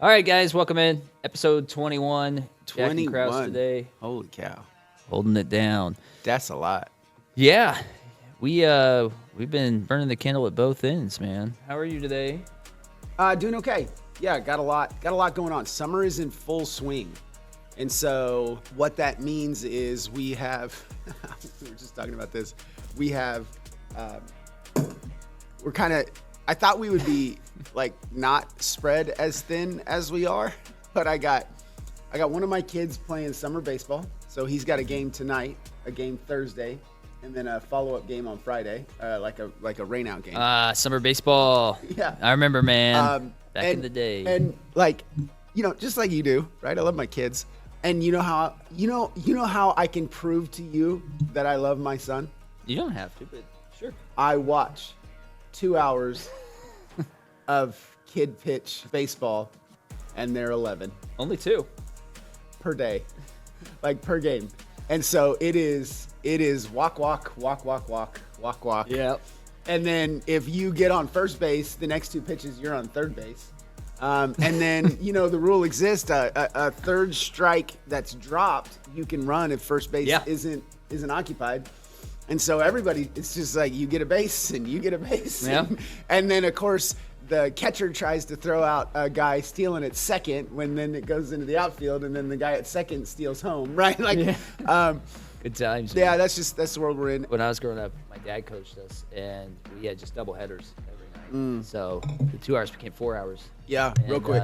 All right, guys, welcome in. Episode 21. Jack and Kraus 21. today. Holy cow. Holding it down. That's a lot. Yeah. We've been burning the candle at both ends, man. How are you today? Doing okay. Yeah, got a lot going on. Summer is in full swing. And so what that means is we have, we were just talking about this. We have, I thought we would be like not spread as thin as we are, but I got one of my kids playing summer baseball. So he's got a game tonight, a game Thursday, and then a follow-up game on Friday, like a rainout game. Summer baseball. Yeah. I remember, man. Back in the day. And like, just like you do, right? I love my kids. And you know how I can prove to you that I love my son? You don't have to, but sure. I watch 2 hours of kid pitch baseball, and they're 11 Only 2 per day, like per game. And so it is walk, walk, walk, walk, walk, walk, walk. Yep. And then if you get on first base, the next 2 pitches, you're on third base. And then, the rule exists, a third strike that's dropped, you can run if first base isn't occupied. And so everybody, it's just like you get a base and you get a base. Yeah. And then, of course, the catcher tries to throw out a guy stealing at second when then it goes into the outfield and then the guy at second steals home, right? Like, Good times. Yeah, that's the world we're in. When I was growing up, my dad coached us, and we had just double headers every night. So the 2 hours became 4 hours. Yeah, And, real quick.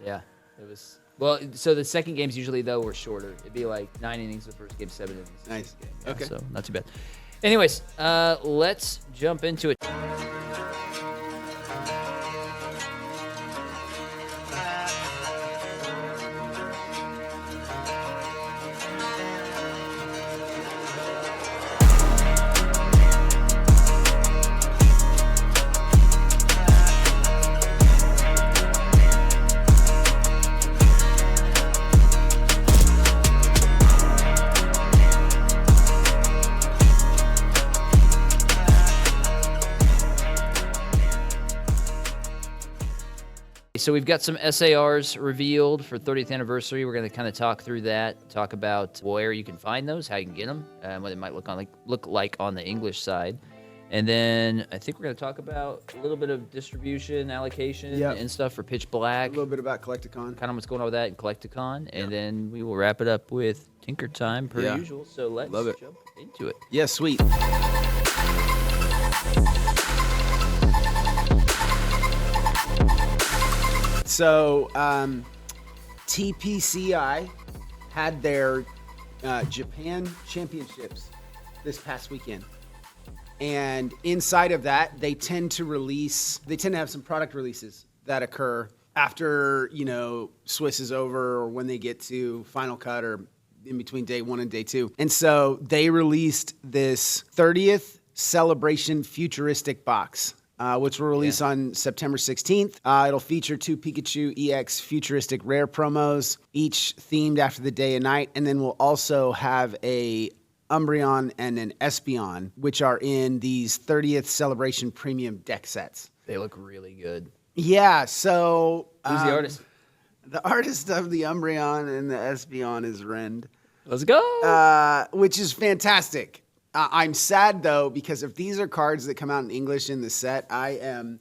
Yeah, it was. Well, so the second games usually, though, were shorter. It'd be like 9 innings the first game, 7 innings the Nice. second game. Yeah, Okay. So not too bad. Anyways, let's jump into it. So we've got some SARs revealed for 30th anniversary. We're going to kind of talk through that, talk about where you can find those, how you can get them, what it might look like on the English side. And then I think we're going to talk about a little bit of distribution, allocation, and stuff for Pitch Black. A little bit about Collectacon. Kind of what's going on with that in Collectacon. And then we will wrap it up with Tinker Time per usual. So let's jump into it. Yeah, sweet. So, TPCI had their Japan Championships this past weekend. And inside of that, they tend to have some product releases that occur after, Swiss is over or when they get to Final Cut or in between day 1 and day 2. And so they released this 30th Celebration Futuristic box. Which will release on September 16th. It'll feature 2 Pikachu EX Futuristic Rare promos, each themed after the day and night. And then we'll also have a Umbreon and an Espeon, which are in these 30th Celebration Premium deck sets. They look really good. Yeah, so... Who's the artist? The artist of the Umbreon and the Espeon is Rend. Let's go! Which is fantastic. I'm sad though because if these are cards that come out in English in the set, I'm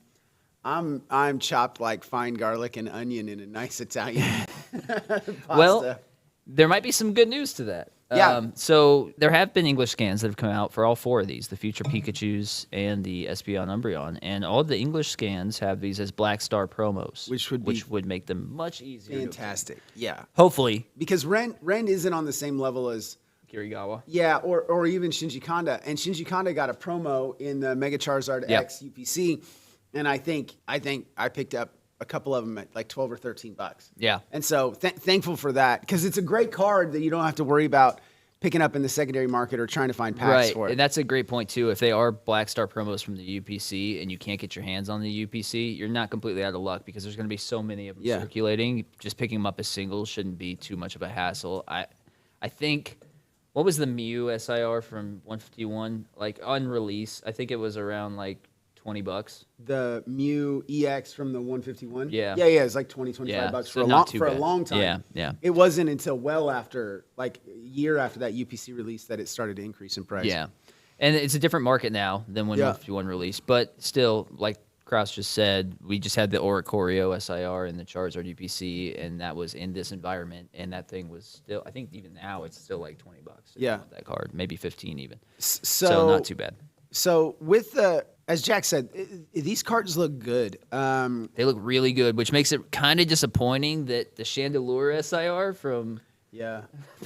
chopped like fine garlic and onion in a nice Italian pasta. Well, there might be some good news to that. Yeah. So there have been English scans that have come out for all 4 of these, the Future Pikachus and the Espeon Umbreon. And all the English scans have these as Black Star promos. Which would make them much easier. Fantastic. Yeah. Hopefully. Because Ren isn't on the same level as Kirigawa. Yeah, or even Shinji Kanda. And Shinji Kanda got a promo in the Mega Charizard X UPC. And I think I picked up a couple of them at like $12 or $13. Yeah. And so thankful for that because it's a great card that you don't have to worry about picking up in the secondary market or trying to find packs for it. And that's a great point too. If they are Black Star promos from the UPC and you can't get your hands on the UPC, you're not completely out of luck because there's going to be so many of them circulating. Just picking them up as singles shouldn't be too much of a hassle. I think What was the Mew SIR from 151? Like on release, I think it was around like $20. The Mew EX from the 151. Yeah. Yeah. It's like 25 Yeah, bucks so for not too a bad. long time. Yeah. It wasn't until well after, like a year after that UPC release, that it started to increase in price. Yeah. And it's a different market now than when 151 released. But still, like Kraus just said, we just had the Oricorio SIR and the Charizard UPC, and that was in this environment. And that thing was still, I think even now, it's still like $20 if you want that card. Maybe 15 even. So not too bad. So with the, as Jack said, these cards look good. They look really good, which makes it kind of disappointing that the Chandelure SIR from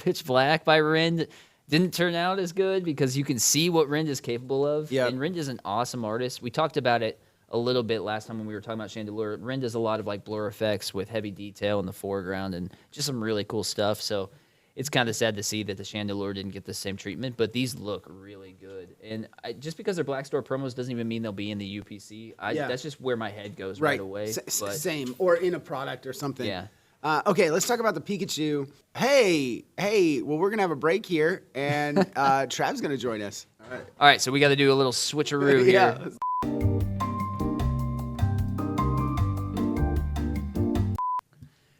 Pitch Black by Rind didn't turn out as good, because you can see what Rind is capable of. Yep. And Rind is an awesome artist. We talked about it a little bit last time when we were talking about Chandelure. Rind does a lot of like blur effects with heavy detail in the foreground and just some really cool stuff. So it's kind of sad to see that the Chandelure didn't get the same treatment, but these look really good. And just because they're Black Store promos doesn't even mean they'll be in the UPC. That's just where my head goes right away. Same, or in a product or something. Yeah. Okay, let's talk about the Pikachu. Hey, well, we're going to have a break here, and Trav's going to join us. All right, so we got to do a little switcheroo here.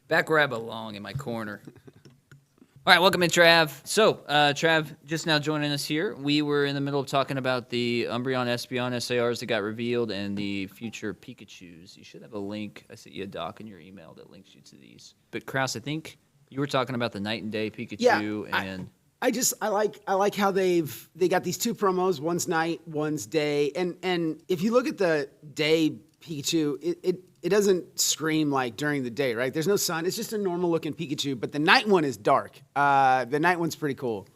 Back where I belong, in my corner. All right, welcome in, Trav. So, Trav, just now joining us here. We were in the middle of talking about the Umbreon, Espeon SARs that got revealed and the future Pikachus. You should have a link. I sent you a doc in your email that links you to these. But, Kraus, I think you were talking about the Night and Day Pikachu. And I like how they got these two promos. One's night, one's day. And if you look at the day Pikachu, it doesn't scream like during the day, right? There's no sun. It's just a normal looking Pikachu, but the night one is dark. The night one's pretty cool.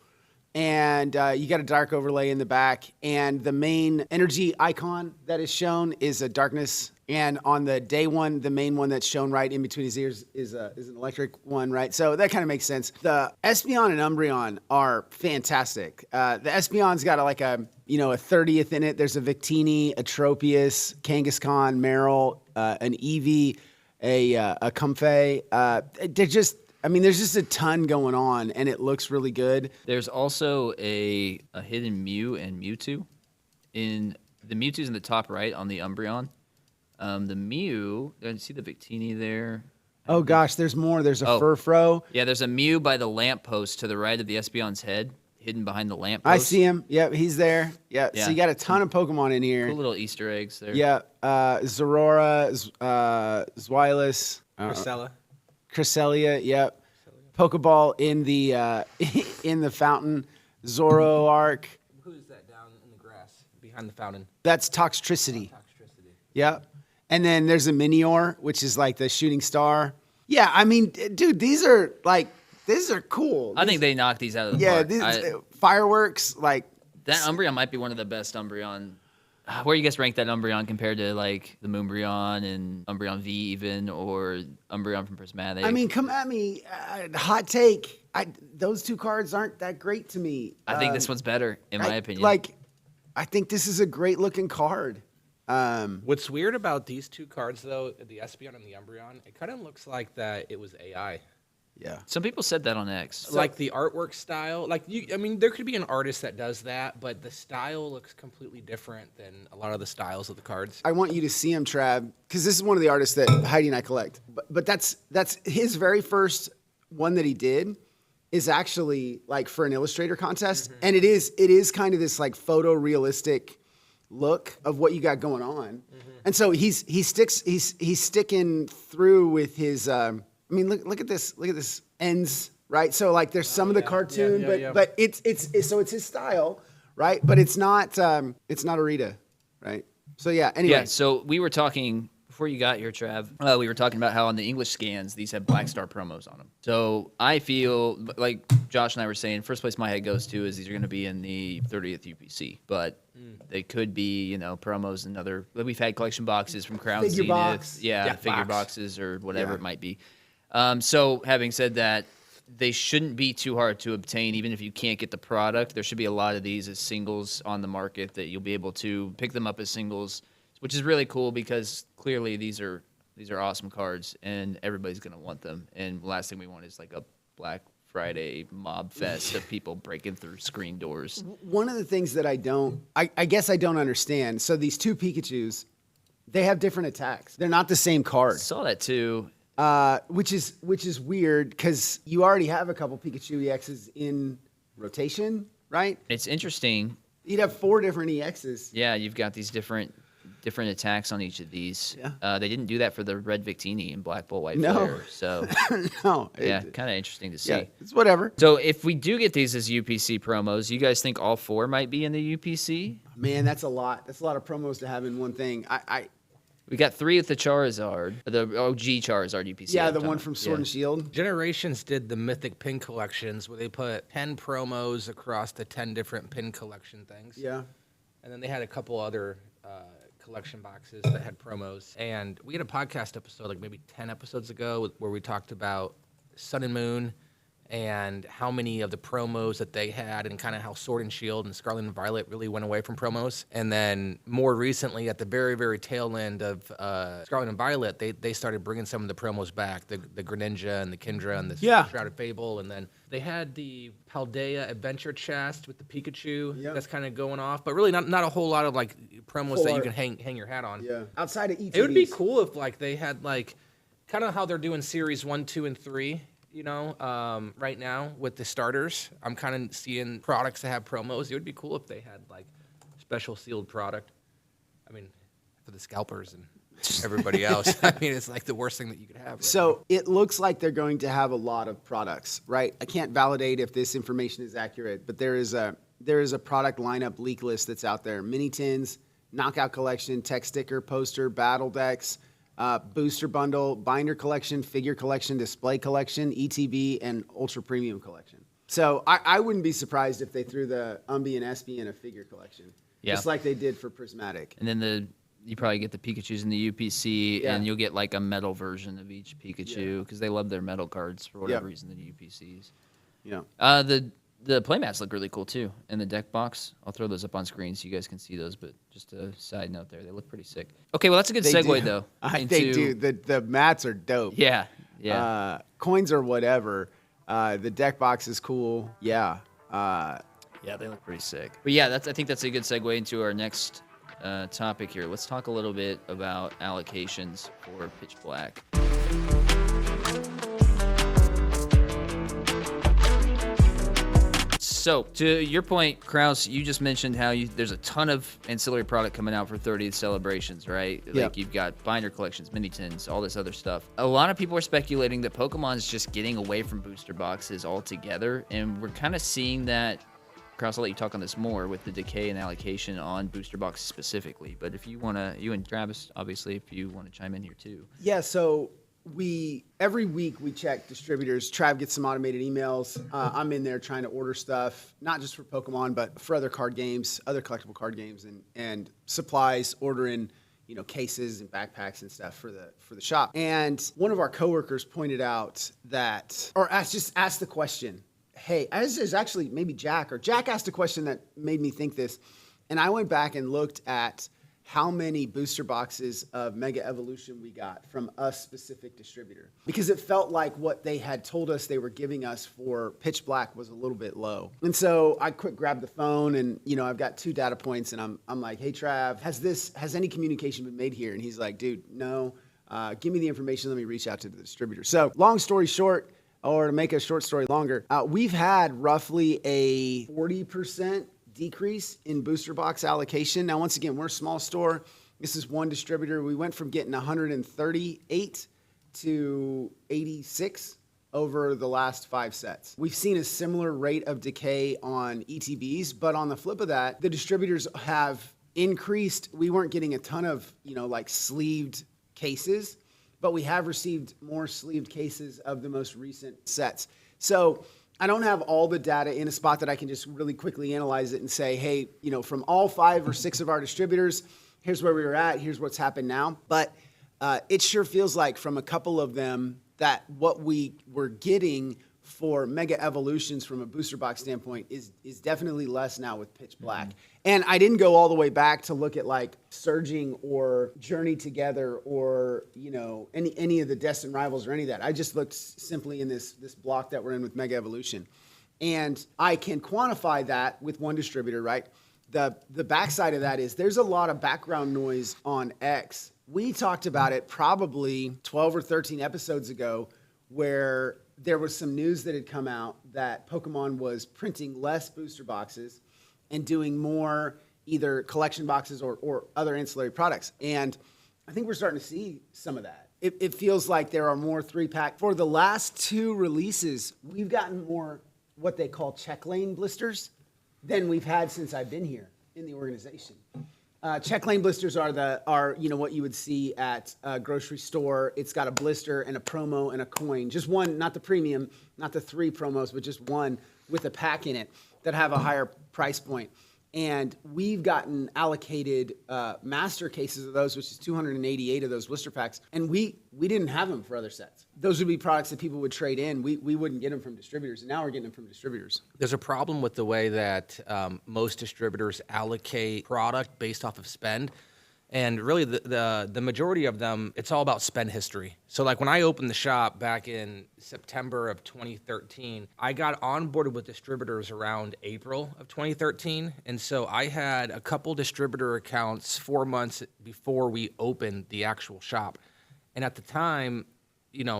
And you got a dark overlay in the back, and the main energy icon that is shown is a darkness. And on the day one, the main one that's shown right in between his ears is an electric one, right? So that kind of makes sense. The Espeon and Umbreon are fantastic. The Espeon's got a 30th in it. There's a Victini, a Tropius, Kangaskhan, Meryl, an Eevee, a Comfey. There's just a ton going on, and it looks really good. There's also a hidden Mew and Mewtwo. The Mewtwo's in the top right on the Umbreon. The Mew, I see the Victini there. Oh, gosh, there's more. There's a Furfro. Yeah, there's a Mew by the lamppost to the right of the Espeon's head, hidden behind the lamppost. I see him. Yep, he's there. Yep. Yeah. So you got a ton of Pokemon in here. Cool little Easter eggs there. Yeah. Zorora, Zweilous. Cresselia, yep. Pokeball in the in the fountain. Zoroark. Who's that down in the grass behind the fountain? That's Toxtricity. Yep. And then there's a Minior, which is like the shooting star. Yeah, I mean, dude, these are cool. I think they knocked these out of the park. Yeah, fireworks, like. That Umbreon might be one of the best Umbreon. Where you guys rank that Umbreon compared to like the Moonbreon and Umbreon V even, or Umbreon from Prismatic? I mean, come at me. Hot take. Those two cards aren't that great to me. I think this one's better, in my opinion. I think this is a great looking card. What's weird about these two cards, though, the Espeon and the Umbreon, it kind of looks like that it was AI. Yeah. Some people said that on X. Like the artwork style. There could be an artist that does that, but the style looks completely different than a lot of the styles of the cards. I want you to see him, Trav, because this is one of the artists that Heidi and I collect. But that's his very first one that he did is actually like for an illustrator contest, and it is kind of this like photorealistic look of what you got going on, and so he's sticking through with his. I mean, look at this ends, right? So like there's some of the cartoon, but it's his style, right? But it's not Arita, right? So yeah, anyway. Yeah, so we were talking before you got here, Trav. We were talking about how on the English scans these have Black Star promos on them. So I feel like Josh and I were saying, first place my head goes to is these are going to be in the 30th UPC, but they could be, promos and other. We've had collection boxes from Crown Figure Zenith, box. figure boxes or whatever it might be. So having said that, they shouldn't be too hard to obtain, even if you can't get the product. There should be a lot of these as singles on the market that you'll be able to pick them up as singles, which is really cool because clearly these are awesome cards and everybody's going to want them. And the last thing we want is like a black Friday mob fest of people breaking through screen doors. One of the things that I guess I don't understand. So these two Pikachus, they have different attacks. They're not the same card. Saw that too. Which is weird because you already have a couple Pikachu EXs in rotation, right? It's interesting. You'd have 4 different EXs. Yeah, you've got these different attacks on each of these. Yeah. They didn't do that for the Red Victini and Black Bull White No. Flare. So No. yeah, kind of interesting to see. Yeah, it's whatever. So if we do get these as UPC promos, you guys think all 4 might be in the UPC? Man, that's a lot. That's a lot of promos to have in one thing. We got 3 with the Charizard, the OG Charizard UPC. Yeah, I'm the talking one about. from Sword and Shield. Generations did the Mythic Pin collections where they put 10 promos across the 10 different pin collection things. Yeah. And then they had a couple other collection boxes that had promos. And we had a podcast episode like maybe 10 episodes ago where we talked about Sun and Moon and how many of the promos that they had and kind of how Sword and Shield and Scarlet and Violet really went away from promos. And then more recently, at the very, very tail end of Scarlet and Violet, they started bringing some of the promos back, the Greninja and the Kindra and the Shrouded Fable. And then they had the Paldea Adventure Chest with the Pikachu that's kind of going off, but really not a whole lot of like promos that you can hang your hat on. Yeah. Outside of ETBs. It would be cool if like they had like kind of how they're doing series 1, 2, and 3. You know, right now with the starters, I'm kind of seeing products that have promos. It would be cool if they had like special sealed product. I mean, for the scalpers and everybody else. I mean, it's like the worst thing that you could have. Right So it looks like they're going to have a lot of products, right? I can't validate if this information is accurate, but there is a product lineup leak list that's out there. Mini tins, knockout collection, tech sticker, poster, battle decks, booster bundle, binder collection, figure collection, display collection, ETB, and ultra premium collection. So I wouldn't be surprised if they threw the Umbreon and Espeon in a figure collection, just like they did for Prismatic. And then you probably get the Pikachus in the UPC, and you'll get like a metal version of each Pikachu because they love their metal cards for whatever reason, the UPCs. Yeah. The playmats look really cool too in the deck box. I'll throw those up on screen so you guys can see those, but just a side note there. They look pretty sick. Okay, well, that's a good segue though. They do. The mats are dope. Yeah, yeah. Coins or whatever. The deck box is cool. Yeah. Yeah, they look pretty sick. But yeah, I think that's a good segue into our next topic here. Let's talk a little bit about allocations for Pitch Black. So, to your point, Kraus, you just mentioned how there's a ton of ancillary product coming out for 30th celebrations, right? Yeah. Like you've got binder collections, mini tins, all this other stuff. A lot of people are speculating that Pokemon's just getting away from booster boxes altogether, and we're kind of seeing that. Kraus, I'll let you talk on this more with the decay and allocation on booster boxes specifically. But if you want to, you and Travis, obviously, if you want to chime in here too. Yeah, so every week we check distributors. Trav gets some automated emails. I'm in there trying to order stuff, not just for Pokemon, but for other card games, other collectible card games, and supplies. Ordering, cases and backpacks and stuff for the shop. And one of our coworkers pointed out that, or asked the question. Hey, as is actually maybe Jack asked a question that made me think this, and I went back and looked at how many booster boxes of Mega Evolution we got from a specific distributor, because it felt like what they had told us they were giving us for Pitch Black was a little bit low. And so I quick grabbed the phone and, I've got 2 data points and I'm like, hey, Trav, has any communication been made here? And he's like, dude, no, give me the information. Let me reach out to the distributor. So long story short, or to make a short story longer, we've had roughly a 40% decrease in booster box allocation. Now, once again, we're a small store. This is one distributor. We went from getting 138 to 86 over the last 5 sets. We've seen a similar rate of decay on ETBs, but on the flip of that, the distributors have increased. We weren't getting a ton of, like sleeved cases, but we have received more sleeved cases of the most recent sets. So I don't have all the data in a spot that I can just really quickly analyze it and say, hey, from all 5 or 6 of our distributors, here's where we were at, here's what's happened now. But it sure feels like from a couple of them that what we were getting for Mega Evolutions from a booster box standpoint is definitely less now with Pitch Black. And I didn't go all the way back to look at like Surging or Journey Together or, any of the Destined Rivals or any of that. I just looked simply in this block that we're in with Mega Evolution. And I can quantify that with one distributor, right? The backside of that is there's a lot of background noise on X. We talked about it probably 12 or 13 episodes ago where there was some news that had come out that Pokemon was printing less booster boxes and doing more either collection boxes or other ancillary products. And I think we're starting to see some of that. It feels like there are more 3-pack. For the last 2 releases, we've gotten more what they call check lane blisters than we've had since I've been here in the organization. Check lane blisters are what you would see at a grocery store. It's got a blister and a promo and a coin. Just one, not the premium, not the 3 promos, but just one with a pack in it that have a higher price point. And we've gotten allocated master cases of those, which is 288 of those blister packs. And we didn't have them for other sets. Those would be products that people would trade in. We wouldn't get them from distributors, and now we're getting them from distributors. There's a problem with the way that most distributors allocate product based off of spend. And really, the majority of them, it's all about spend history. So like when I opened the shop back in September of 2013, I got onboarded with distributors around April of 2013. And so I had a couple distributor accounts 4 months before we opened the actual shop. And at the time,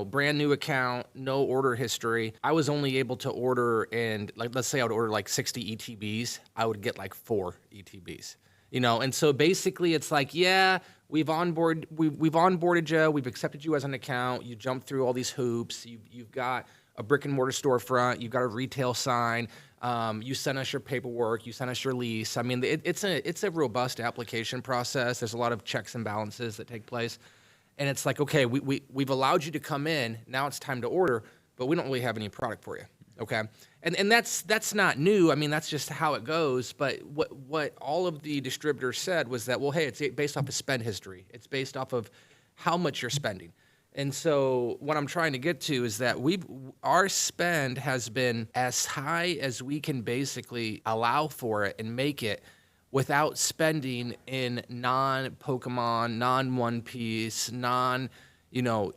brand new account, no order history. I was only able to order, and like, let's say I would order like 60 ETBs, I would get like 4 ETBs. And so basically it's like, yeah, we've onboarded you, we've accepted you as an account, you jump through all these hoops, you've got a brick and mortar storefront, you've got a retail sign, you sent us your paperwork, you sent us your lease. I mean, it's a robust application process. There's a lot of checks and balances that take place. And it's like, okay, we've allowed you to come in, now it's time to order, but we don't really have any product for you. Okay, and that's not new. I mean, that's just how it goes. But what all of the distributors said was that, well, hey, it's based off of spend history. It's based off of how much you're spending. And so what I'm trying to get to is that our spend has been as high as we can basically allow for it and make it without spending in non-Pokemon, non-One Piece,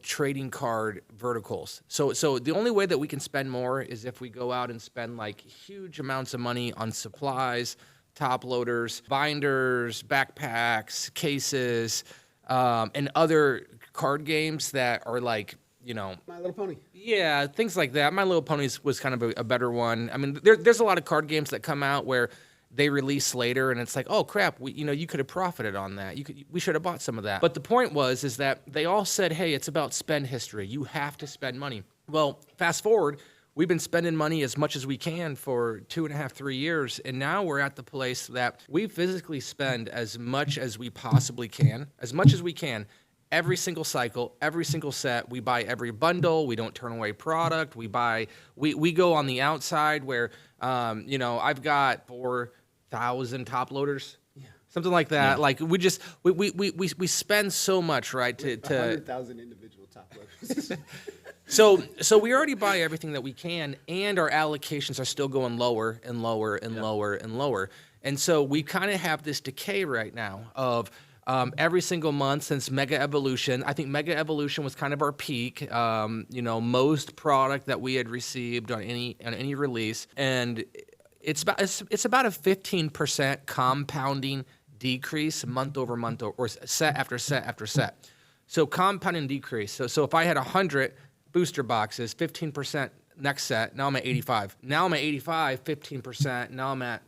trading card verticals. So the only way that we can spend more is if we go out and spend like huge amounts of money on supplies, top loaders, binders, backpacks, cases, and other card games that are like, My Little Pony. Yeah, things like that. My Little Ponies was kind of a better one. I mean, there's a lot of card games that come out where they release later, and it's like, oh crap, you could have profited on that. We should have bought some of that. But the point is that they all said, hey, it's about spend history. You have to spend money. Well, fast forward, we've been spending money as much as we can for 2.5, 3 years, and now we're at the place that we physically spend as much as we possibly can, every single cycle, every single set. We buy every bundle. We don't turn away product. We go on the outside where, I've got 4,000 top loaders, something like that. Yeah. Like we spend so much, right? To 100,000 individual top loaders. So we already buy everything that we can, and our allocations are still going lower and lower and lower and lower. And so we kind of have this decay right now of every single month since Mega Evolution. I think Mega Evolution was kind of our peak. Most product that we had received on any release, and it's about a 15% compounding decrease month over month or set after set after set. So compounding decrease. So if I had 100 booster boxes, 15% next set. Now I'm at 85. Now I'm at 85, 15%. Now I'm at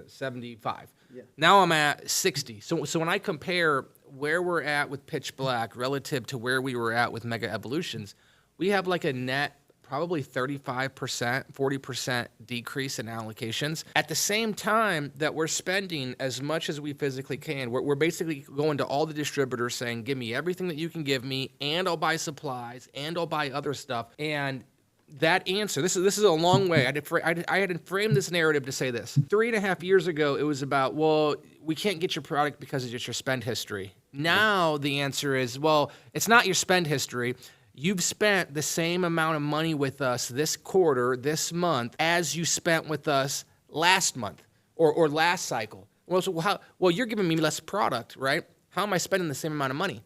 75. Yeah. Now I'm at 60. So when I compare where we're at with Pitch Black relative to where we were at with Mega Evolutions, we have like a net probably 35%, 40% decrease in allocations. At the same time that we're spending as much as we physically can, we're basically going to all the distributors saying, give me everything that you can give me, and I'll buy supplies, and I'll buy other stuff. And that answer, this is a long way. I had to frame this narrative to say this. 3.5 years ago, it was about, well, we can't get your product because of just your spend history. Now the answer is, well, it's not your spend history. you've spent the same amount of money with us this quarter, this month, as you spent with us last month or last cycle. Well, well, you're giving me less product, right? How am I spending the same amount of money?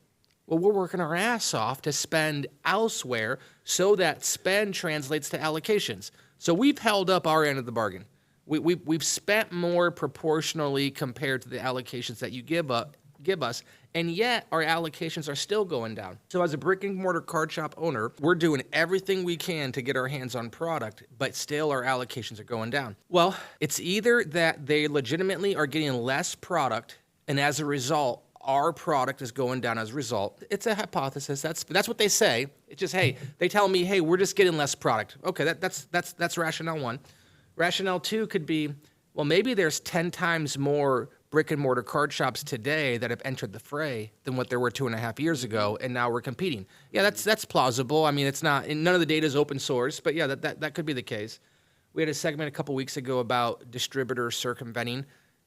Well, we're working our ass off to spend elsewhere so that spend translates to allocations. So we've held up our end of the bargain. We've spent more proportionally compared to the allocations that you give us, and yet our allocations are still going down. So as a brick and mortar card shop owner, we're doing everything we can to get our hands on product, but still our allocations are going down. Well, it's either that they legitimately are getting less product, and as a result, our product is going down as a result. It's a hypothesis. That's what they say. It's just, hey, they tell me, hey, we're just getting less product. Okay, that's rationale one. Rationale two could be, well, maybe there's 10 times more brick and mortar card shops today that have entered the fray than what there were 2.5 years ago, and now we're competing. Yeah, that's plausible. I mean, it's not, none of the data is open source, but yeah, that could be the case. We had a segment a couple weeks ago about distributors circumventing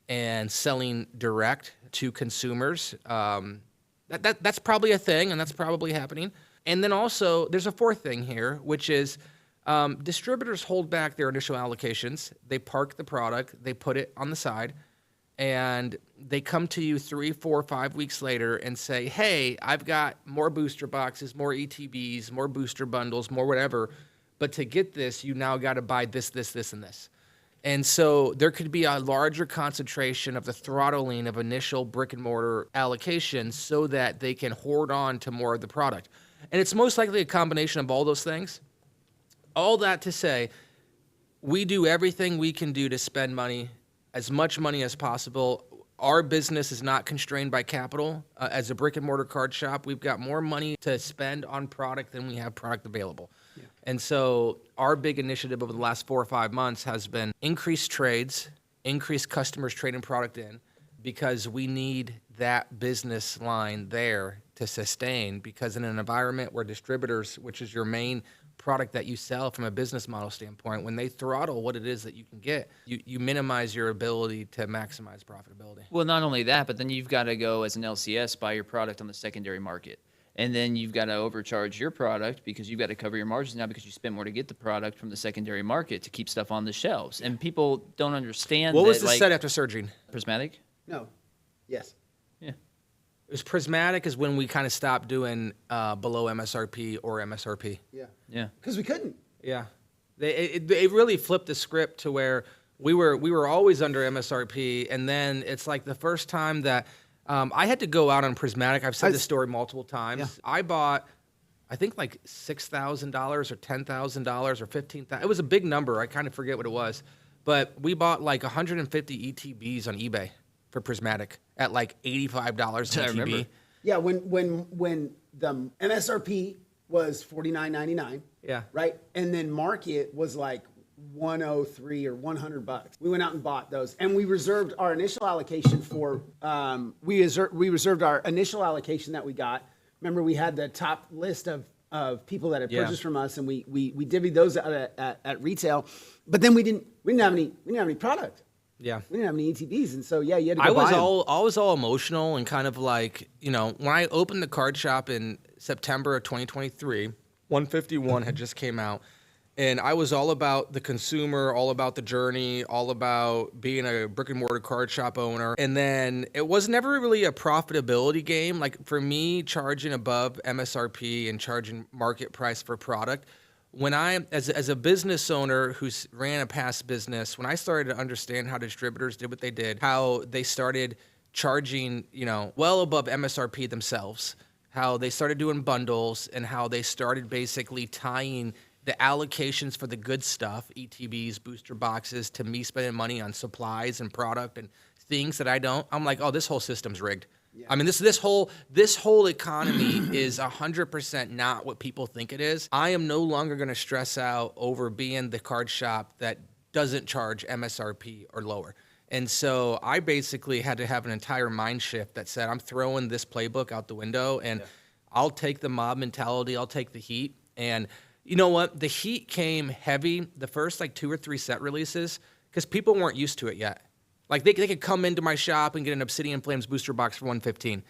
and selling direct to consumers. That's probably a thing, and that's probably happening. And then also, there's a fourth thing here, which is distributors hold back their initial allocations. They park the product, they put it on the side, and they come to you 3, 4, 5 weeks later and say, hey, I've got more booster boxes, more ETBs, more booster bundles, more whatever, but to get this, you now got to buy this, and this. And so there could be a larger concentration of the throttling of initial brick and mortar allocations so that they can hoard on to more of the product. And it's most likely a combination of all those things. All that to say, we do everything we can do to spend money, as much money as possible. Our business is not constrained by capital. As a brick and mortar card shop, we've got more money to spend on product than we have product available. Yeah. And so our big initiative over the last 4 or 5 months has been increased trades, increased customers trading product in, because we need that business line there to sustain, because in an environment where distributors, which is your main product that you sell from a business model standpoint, when they throttle what it is that you can get, you minimize your ability to maximize profitability. Well, not only that, but then you've got to go as an LCS buy your product on the secondary market. And then you've got to overcharge your product because you've got to cover your margins now because you spend more to get the product from the secondary market to keep stuff on the shelves. And people don't understand What that, was the set after surging? Prismatic? No. Yes. Yeah. It was Prismatic is when we kind of stopped doing below MSRP or MSRP. Yeah. Yeah. Because we couldn't. Yeah. It really flipped the script to where we were always under MSRP, and then it's like the first time that I had to go out on Prismatic. I've said this story multiple times. Yeah. I bought, I think like $6,000 or $10,000 or $15,000. It was a big number. I kind of forget what it was. But we bought like 150 ETBs on eBay for Prismatic at like $85 an ETB. remember. Yeah, when the MSRP was $49.99. Yeah. Right? And then market was like 103 or $100. We went out and bought those, and we reserved our initial allocation for. We reserved our initial allocation that we got. Remember, we had the top list of people that had purchased from us, and we divvied those out at retail. But then we didn't have any product. Yeah. We didn't have any ETBs, and so you had to go buy them. I was all emotional and kind of like, when I opened the card shop in September of 2023, 151 had just came out. And I was all about the consumer, all about the journey, all about being a brick and mortar card shop owner. And then it was never really a profitability game. Like for me, charging above MSRP and charging market price for product, when I, as a business owner who's ran a past business, when I started to understand how distributors did what they did, how they started charging, well above MSRP themselves, how they started doing bundles, and how they started basically tying the allocations for the good stuff, ETBs, booster boxes, to me spending money on supplies and product and things that I don't, I'm like, oh, this whole system's rigged. Yeah. I mean, this whole economy is 100% not what people think it is. I am no longer going to stress out over being the card shop that doesn't charge MSRP or lower. And so I basically had to have an entire mind shift that said, I'm throwing this playbook out the window, and I'll take the mob mentality, I'll take the heat. And you know what? The heat came heavy the first like 2 or 3 set releases because people weren't used to it yet. Like they could come into my shop and get an Obsidian Flames booster box for $115.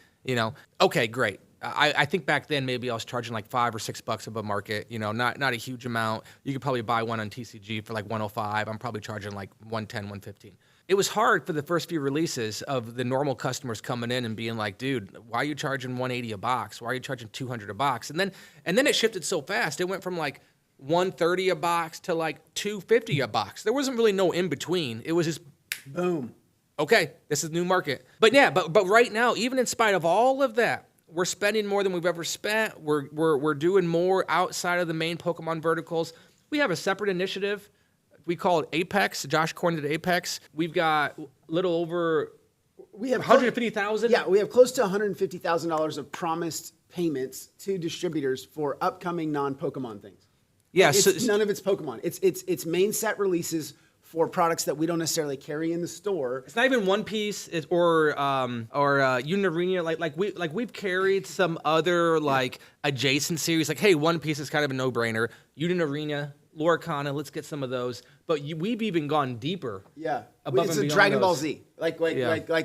Okay, great. I think back then maybe I was charging like $5 or $6 above market, not a huge amount. You could probably buy one on TCG for like 105. I'm probably charging like 110, 115. It was hard for the first few releases of the normal customers coming in and being like, dude, why are you charging 180 a box? Why are you charging 200 a box? And then it shifted so fast. It went from like 130 a box to like 250 a box. There wasn't really no in between. It was just Boom. okay, this is new market. But yeah, but right now, even in spite of all of that, we're spending more than we've ever spent. We're doing more outside of the main Pokemon verticals. We have a separate initiative. We call it Apex. Josh coined it Apex. We've got a little over We have 150,000. Yeah, we have close to $150,000 of promised payments to distributors for upcoming non-Pokemon things. Yeah, None of it's Pokemon. It's main set releases for products that we don't necessarily carry in the store. It's not even One Piece or Unarena. Like we've carried some other like adjacent series. Like, hey, One Piece is kind of a no-brainer. Unarena, Lorcana, let's get some of those. But we've even gone deeper. Yeah, above it's and a beyond Dragon Ball those. Z. Like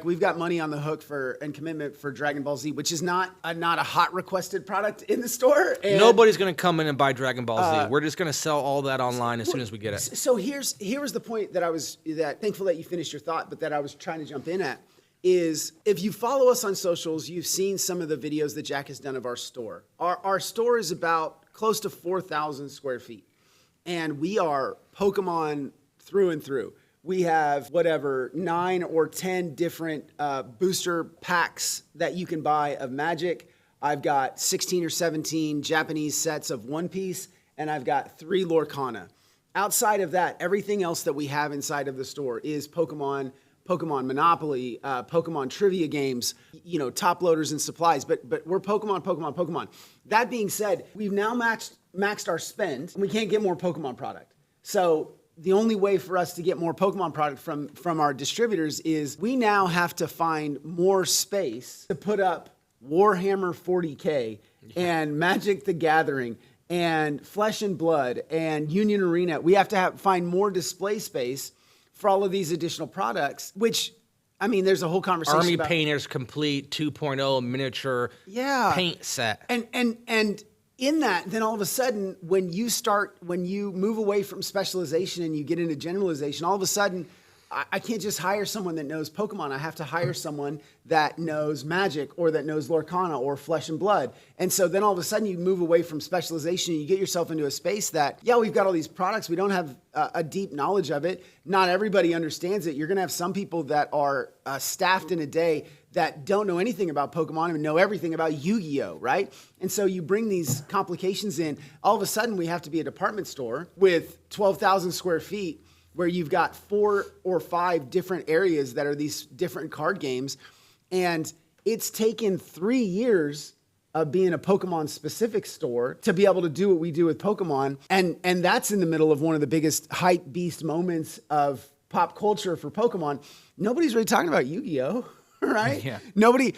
we've got money on the hook and commitment for Dragon Ball Z, which is not a hot requested product in the store. And Nobody's gonna come in and buy Dragon Ball Z. We're just gonna sell all that online as soon as we get it. So here was the point that thankful that you finished your thought, but that I was trying to jump in at is if you follow us on socials, you've seen some of the videos that Jack has done of our store. Our store is about close to 4,000 square feet, and we are Pokemon through and through. We have 9 or 10 different booster packs that you can buy of Magic. I've got 16 or 17 Japanese sets of One Piece, and I've got 3 Lorcana. Outside of that, everything else that we have inside of the store is Pokemon Monopoly, Pokemon trivia games, top loaders and supplies. But we're Pokemon. That being said, we've now maxed our spend, and we can't get more Pokemon product. So the only way for us to get more Pokemon product from our distributors is we now have to find more space to put up Warhammer 40K and Magic the Gathering and Flesh and Blood and Union Arena. We have to find more display space for all of these additional products, which, I mean, there's a whole conversation Army about Painters Complete 2.0 miniature paint set. And in that, then all of a sudden, when you move away from specialization and you get into generalization, all of a sudden, I can't just hire someone that knows Pokemon. I have to hire someone that knows Magic or that knows Lorcana or Flesh and Blood. And so then all of a sudden, you move away from specialization and you get yourself into a space that, yeah, we've got all these products. We don't have a deep knowledge of it. Not everybody understands it. You're going to have some people that are staffed in a day that don't know anything about Pokemon and know everything about Yu-Gi-Oh, right? And so you bring these complications in. All of a sudden, we have to be a department store with 12,000 square feet where you've got 4 or 5 different areas that are these different card games. And it's taken 3 years of being a Pokemon-specific store to be able to do what we do with Pokemon. And that's in the middle of one of the biggest hype beast moments of pop culture for Pokemon. Nobody's really talking about Yu-Gi-Oh! Right? Yeah. Nobody.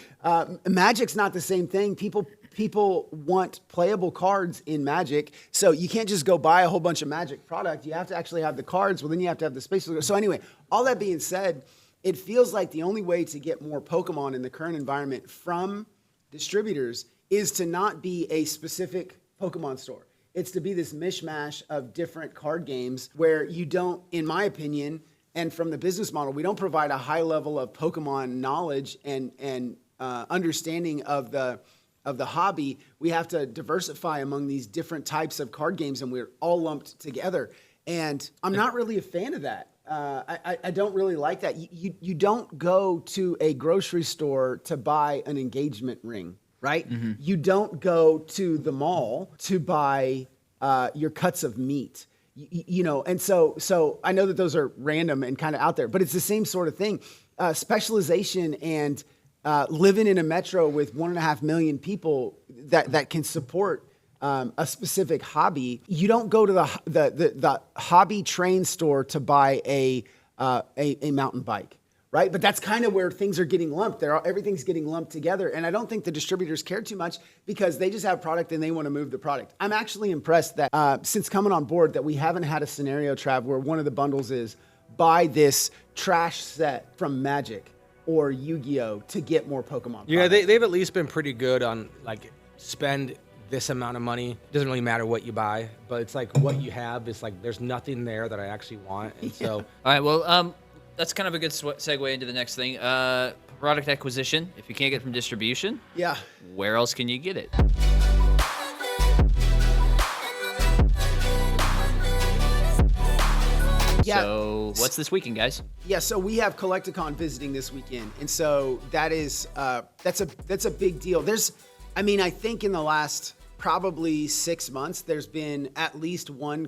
Magic's not the same thing. People want playable cards in Magic, so you can't just go buy a whole bunch of Magic product. You have to actually have the cards. Well, then you have to have the space. So anyway, all that being said, it feels like the only way to get more Pokemon in the current environment from distributors is to not be a specific Pokemon store. It's to be this mishmash of different card games where you don't, in my opinion, and from the business model, we don't provide a high level of Pokemon knowledge and understanding of the hobby. We have to diversify among these different types of card games, and we're all lumped together. And I'm not really a fan of that. I don't really like that. You don't go to a grocery store to buy an engagement ring, right? Mm-hmm. You don't go to the mall to buy your cuts of meat. And so I know that those are random and kind of out there, but it's the same sort of thing. Specialization and living in a metro with 1.5 million people that can support a specific hobby. You don't go to the hobby train store to buy a mountain bike, right? But that's kind of where things are getting lumped. Everything's getting lumped together, and I don't think the distributors care too much because they just have product and they want to move the product. I'm actually impressed that since coming on board that we haven't had a scenario, Trav, where one of the bundles is buy this trash set from Magic or Yu-Gi-Oh to get more Pokemon. Yeah, products. they've at least been pretty good on like spend this amount of money. Doesn't really matter what you buy, but it's like what you have is like there's nothing there that I actually want, and so All right, well, that's kind of a good segue into the next thing. Product acquisition. If you can't get it from distribution, Yeah. where else can you get it? Yeah. So what's this weekend, guys? Yeah, so we have Collectacon visiting this weekend, and so that is that's a big deal. I think in the last probably 6 months, there's been at least one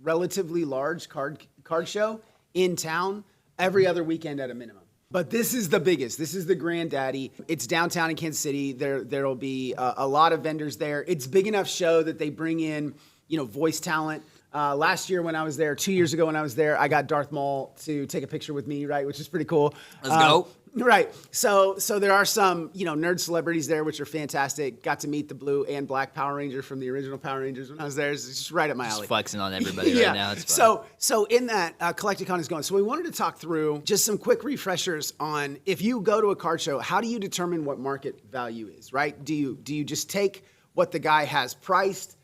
relatively large card show in town every other weekend at a minimum. But this is the biggest. This is the granddaddy. It's downtown in Kansas City. There'll be a lot of vendors there. It's big enough show that they bring in, voice talent. Last year when I was there, 2 years ago when I was there, I got Darth Maul to take a picture with me, right, which is pretty cool. Let's go. Right. So there are some, nerd celebrities there, which are fantastic. Got to meet the blue and black Power Ranger from the original Power Rangers when I was there. It's just right up my alley. Just flexing on everybody right now. It's fun. So in that, Collectacon is going. So we wanted to talk through just some quick refreshers on if you go to a card show, how do you determine what market value is, right? Do you just take what the guy has priced?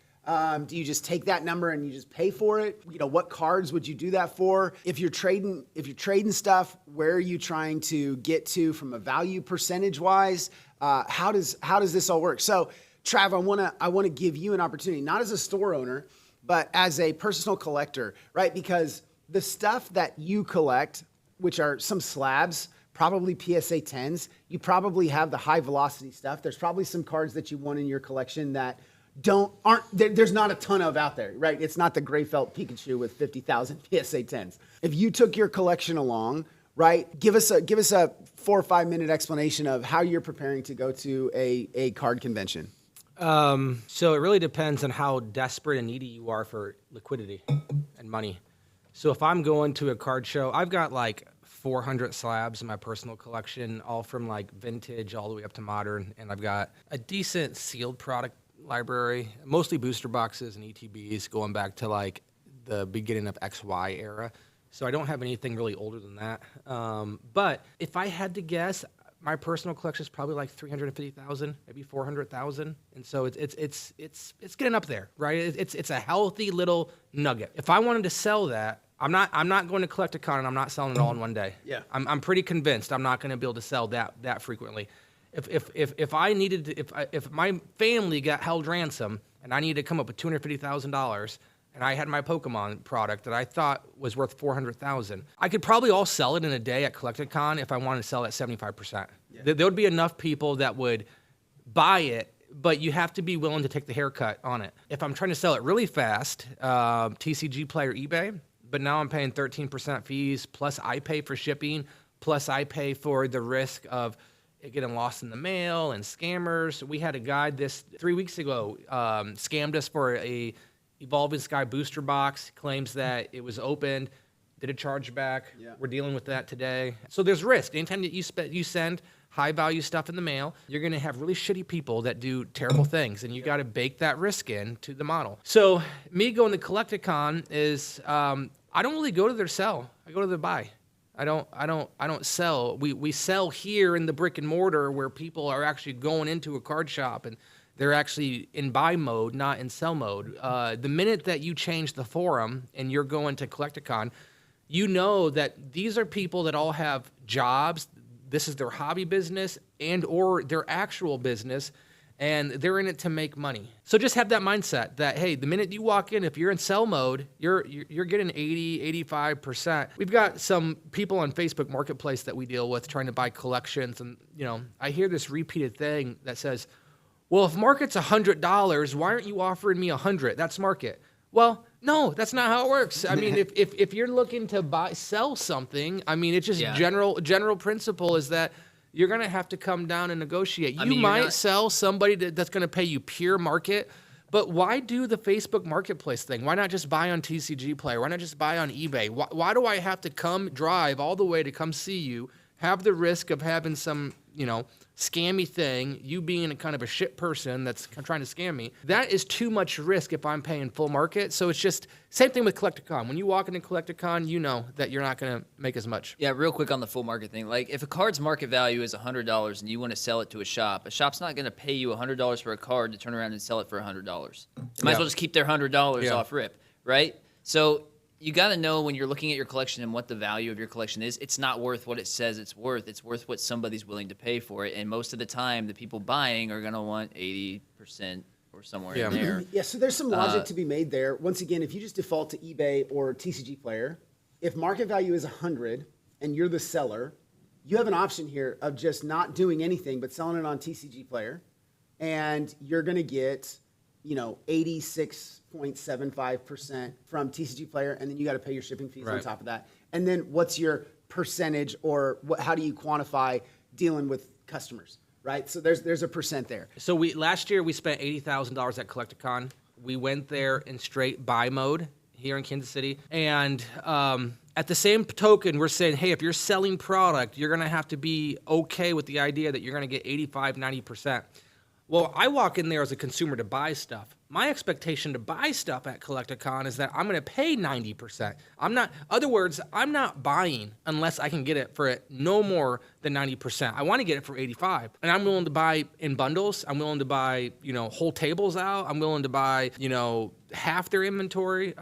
Do you just take that number and you just pay for it? What cards would you do that for? If you're trading stuff, where are you trying to get to from a value percentage wise? How does this all work? So, Trav, I want to give you an opportunity, not as a store owner, but as a personal collector, right? Because the stuff that you collect, which are some slabs, probably PSA 10s, you probably have the high velocity stuff. There's probably some cards that you want in your collection that there's not a ton of out there, right? It's not the gray felt Pikachu with 50,000 PSA 10s. If you took your collection along, right, give us a 4 or 5 minute explanation of how you're preparing to go to a card convention. So it really depends on how desperate and needy you are for liquidity and money. So if I'm going to a card show, I've got like 400 slabs in my personal collection, all from like vintage all the way up to modern, and I've got a decent sealed product library, mostly booster boxes and ETBs going back to like the beginning of XY era. So I don't have anything really older than that. But if I had to guess, my personal collection is probably like 350,000, maybe 400,000. And so it's getting up there, right? It's a healthy little nugget. If I wanted to sell that, I'm not going to Collectacon and I'm not selling it all in one day. Yeah. I'm pretty convinced I'm not going to be able to sell that frequently. If I needed to, if my family got held ransom and I needed to come up with $250,000 and I had my Pokemon product that I thought was worth $400,000, I could probably all sell it in a day at Collectacon if I wanted to sell it at 75%. Yeah. There would be enough people that would buy it, but you have to be willing to take the haircut on it. If I'm trying to sell it really fast, TCG Play or eBay, but now I'm paying 13% fees, plus I pay for shipping, plus I pay for the risk of it getting lost in the mail and scammers. We had a guy 3 weeks ago scammed us for a Evolving Sky booster box, claims that it was opened, did a chargeback. Yeah. We're dealing with that today. So there's risk. Anytime that you send high value stuff in the mail, you're going to have really shitty people that do terrible things, and you got to bake that risk in to the model. So me going to Collectacon is I don't really go to their sell. I go to their buy. I don't sell. We sell here in the brick and mortar where people are actually going into a card shop and they're actually in buy mode, not in sell mode. The minute that you change the forum and you're going to Collectacon, you know that these are people that all have jobs. This is their hobby business and or their actual business, and they're in it to make money. So just have that mindset that, hey, the minute you walk in, if you're in sell mode, you're getting 80, 85%. We've got some people on Facebook Marketplace that we deal with trying to buy collections, and I hear this repeated thing that says, well, if market's $100, why aren't you offering me $100? That's market. Well, no, that's not how it works. I mean, if you're looking to sell something, I mean, it's just general principle is that you're going to have to come down and negotiate. You might sell somebody that's going to pay you pure market, but why do the Facebook Marketplace thing? Why not just buy on TCG Play? Why not just buy on eBay? Why do I have to come drive all the way to come see you, have the risk of having some scammy thing, you being a kind of a shit person that's trying to scam me, that is too much risk if I'm paying full market. So it's just same thing with Collectacon. When you walk into Collectacon, you know that you're not going to make as much. Yeah, real quick on the full market thing. Like, if a card's market value is $100 and you want to sell it to a shop's not going to pay you $100 for a card to turn around and sell it for $100. They might as well just keep their $100 off rip, right? So you got to know when you're looking at your collection and what the value of your collection is. It's not worth what it says it's worth. It's worth what somebody's willing to pay for it. And most of the time, the people buying are going to want 80% or somewhere in there. Yeah, so there's some logic to be made there. Once again, if you just default to eBay or TCG Player, if market value is 100 and you're the seller, you have an option here of just not doing anything but selling it on TCG Player, and you're going to get 86.75% from TCG Player, and then you got to pay your shipping fees on top of that. And then what's your percentage, or how do you quantify dealing with customers, right? So there's a percent there. So last year we spent $80,000 at Collectacon. We went there in straight buy mode here in Kansas City, and at the same token, we're saying, hey, if you're selling product, you're going to have to be okay with the idea that you're going to get 85, 90%. Well, I walk in there as a consumer to buy stuff. My expectation to buy stuff at Collectacon is that I'm going to pay 90%. Other words, I'm not buying unless I can get it for no more than 90%. I want to get it for 85. And I'm willing to buy in bundles. I'm willing to buy, whole tables out. I'm willing to buy, half their inventory.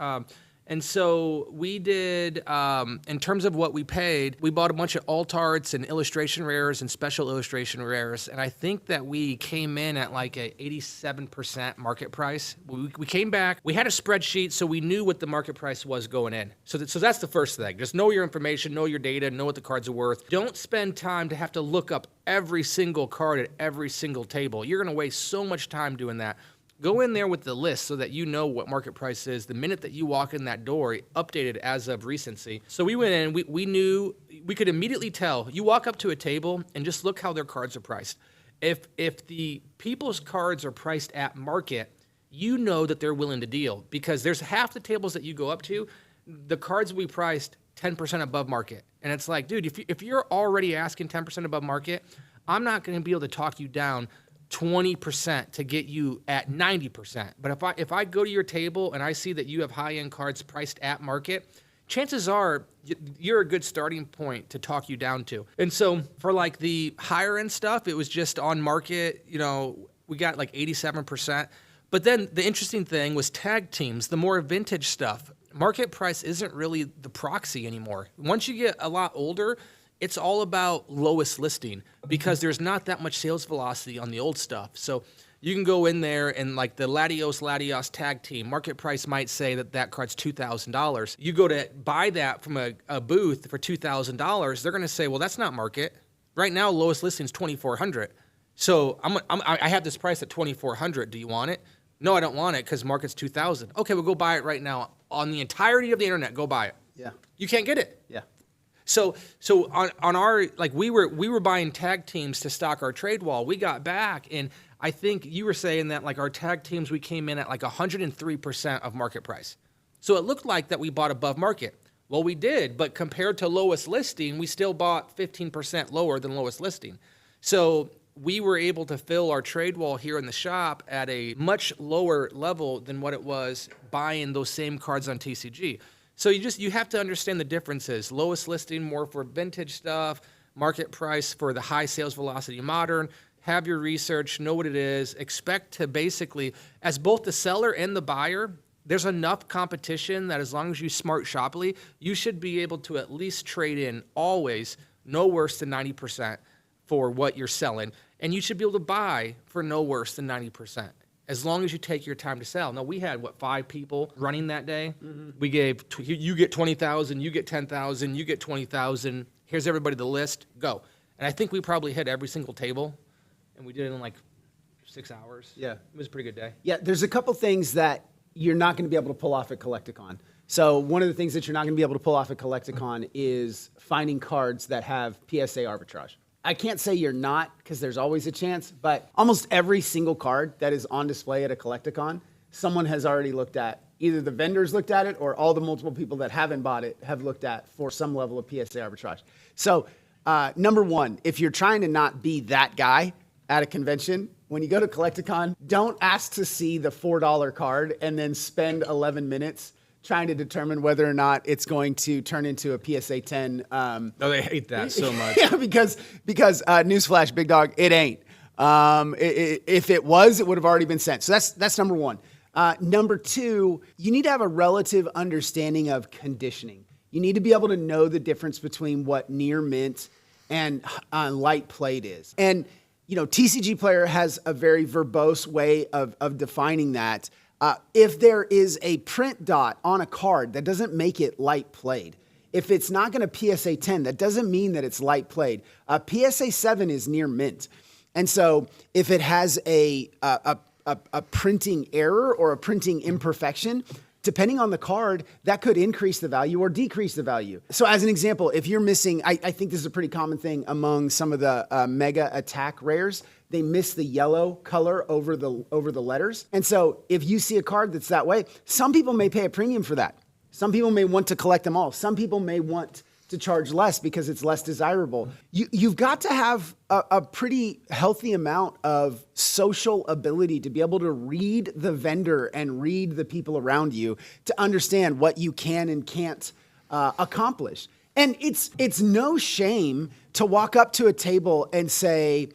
And so we did, in terms of what we paid, we bought a bunch of alt arts and illustration rares and special illustration rares. And I think that we came in at like a 87% market price. We came back, we had a spreadsheet, so we knew what the market price was going in. So that's the first thing. Just know your information, know your data, know what the cards are worth. Don't spend time to have to look up every single card at every single table. You're going to waste so much time doing that. Go in there with the list so that you know what market price is the minute that you walk in that door, updated as of recency. So we went in, we knew, we could immediately tell. You walk up to a table and just look how their cards are priced. If the people's cards are priced at market, you know that they're willing to deal, because there's half the tables that you go up to, the cards we priced 10% above market. And it's like, dude, if you're already asking 10% above market, I'm not going to be able to talk you down 20% to get you at 90%. But if I go to your table and I see that you have high-end cards priced at market, chances are you're a good starting point to talk you down to. And so for like the higher-end stuff, it was just on market, we got like 87%. But then the interesting thing was tag teams, the more vintage stuff. Market price isn't really the proxy anymore. Once you get a lot older, it's all about lowest listing, because there's not that much sales velocity on the old stuff. So you can go in there and like the Latios tag team, market price might say that card's $2,000. You go to buy that from a booth for $2,000, they're going to say, well, that's not market. Right now, lowest listing is $2,400. So I have this price at $2,400. Do you want it? No, I don't want it because market's $2,000. Okay, we'll go buy it right now. On the entirety of the internet, go buy it. Yeah. You can't get it. Yeah. So on our, like, we were buying tag teams to stock our trade wall. We got back, and I think you were saying that like our tag teams, we came in at like 103% of market price. So it looked like that we bought above market. Well, we did, but compared to lowest listing, we still bought 15% lower than lowest listing. So we were able to fill our trade wall here in the shop at a much lower level than what it was buying those same cards on TCG. So you have to understand the differences. Lowest listing more for vintage stuff, market price for the high sales velocity modern. Have your research, know what it is. Expect to basically, as both the seller and the buyer, there's enough competition that as long as you smart shoply, you should be able to at least trade in always no worse than 90% for what you're selling. And you should be able to buy for no worse than 90%. As long as you take your time to sell. Now, we had, 5 people running that day? Mm-hmm. We gave, you get 20,000, you get 10,000, you get 20,000. Here's everybody the list, go. And I think we probably hit every single table, and we did it in like 6 hours. Yeah. It was a pretty good day. Yeah, there's a couple things that you're not going to be able to pull off at Collectacon. So one of the things that you're not going to be able to pull off at Collectacon is finding cards that have PSA arbitrage. I can't say you're not, because there's always a chance, but almost every single card that is on display at a Collectacon, someone has already looked at. Either the vendors looked at it, or all the multiple people that haven't bought it have looked at for some level of PSA arbitrage. So Number one, if you're trying to not be that guy at a convention, when you go to Collectacon, don't ask to see the $4 card and then spend 11 minutes trying to determine whether or not it's going to turn into a PSA 10. Oh, they hate that so much. Yeah, because newsflash, big dog, it ain't. If it was, it would have already been sent. So that's number one. Number two, you need to have a relative understanding of conditioning. You need to be able to know the difference between what near mint and light played is. And, TCG Player has a very verbose way of defining that. If there is a print dot on a card, that doesn't make it light played. If it's not going to PSA 10, that doesn't mean that it's light played. PSA 7 is near mint. And so if it has a printing error or a printing imperfection, depending on the card, that could increase the value or decrease the value. So as an example, if you're missing, I think this is a pretty common thing among some of the mega attack rares, they miss the yellow color over the letters. And so if you see a card that's that way, some people may pay a premium for that. Some people may want to collect them all. Some people may want to charge less because it's less desirable. You've got to have a pretty healthy amount of social ability to be able to read the vendor and read the people around you to understand what you can and can't accomplish. And it's no shame to walk up to a table and say,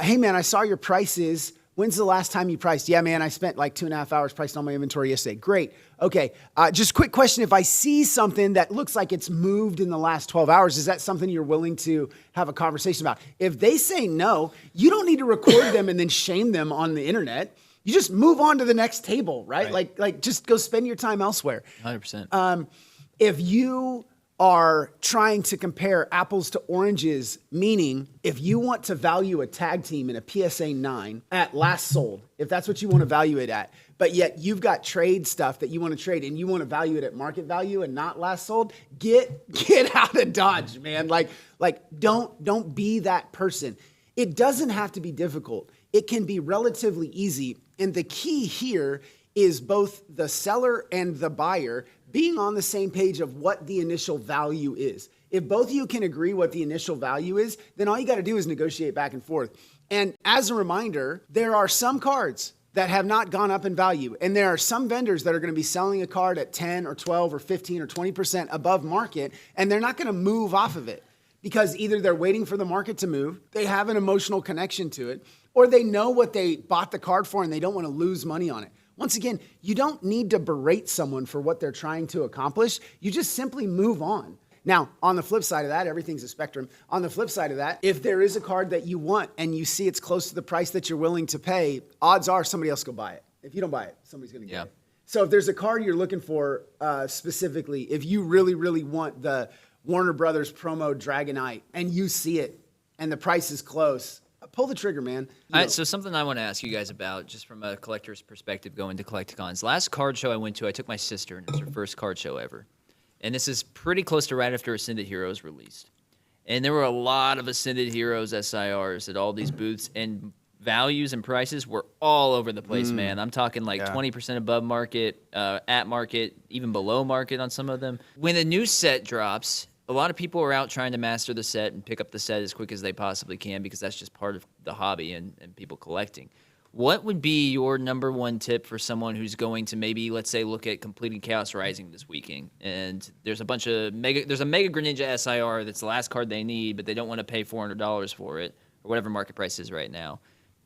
hey man, I saw your prices. When's the last time you priced? Yeah, man, I spent like 2.5 hours pricing all my inventory yesterday. Great. Okay. Just quick question. If I see something that looks like it's moved in the last 12 hours, is that something you're willing to have a conversation about? If they say no, you don't need to record them and then shame them on the internet. You just move on to the next table, right? Like just go spend your time elsewhere. 100%. If you are trying to compare apples to oranges, meaning if you want to value a tag team in a PSA 9 at last sold, if that's what you want to value it at, but yet you've got trade stuff that you want to trade and you want to value it at market value and not last sold, get out of Dodge, man. Like don't be that person. It doesn't have to be difficult. It can be relatively easy. And the key here is both the seller and the buyer being on the same page of what the initial value is. If both of you can agree what the initial value is, then all you got to do is negotiate back and forth. And as a reminder, there are some cards that have not gone up in value. And there are some vendors that are going to be selling a card at 10 or 12 or 15 or 20% above market, and they're not going to move off of it because either they're waiting for the market to move, they have an emotional connection to it, or they know what they bought the card for and they don't want to lose money on it. Once again, you don't need to berate someone for what they're trying to accomplish. You just simply move on. Now, on the flip side of that, everything's a spectrum. On the flip side of that, if there is a card that you want and you see it's close to the price that you're willing to pay, odds are somebody else will buy it. If you don't buy it, somebody's going to get it. So if there's a card you're looking for specifically, if you really, really want the Warner Brothers promo Dragonite and you see it and the price is close, pull the trigger, man. All right, so something I want to ask you guys about, just from a collector's perspective going to Collectacon's. Last card show I went to, I took my sister, and it was her first card show ever. And this is pretty close to right after Ascended Heroes released. And there were a lot of Ascended Heroes SIRs at all these booths, and values and prices were all over the place, man. I'm talking like 20% above market, at market, even below market on some of them. When a new set drops, a lot of people are out trying to master the set and pick up the set as quick as they possibly can because that's just part of the hobby and people collecting. What would be your number one tip for someone who's going to maybe, let's say, look at completing Chaos Rising this weekend, and there's a Mega Greninja SIR that's the last card they need, but they don't want to pay $400 for it, or whatever market price is right now.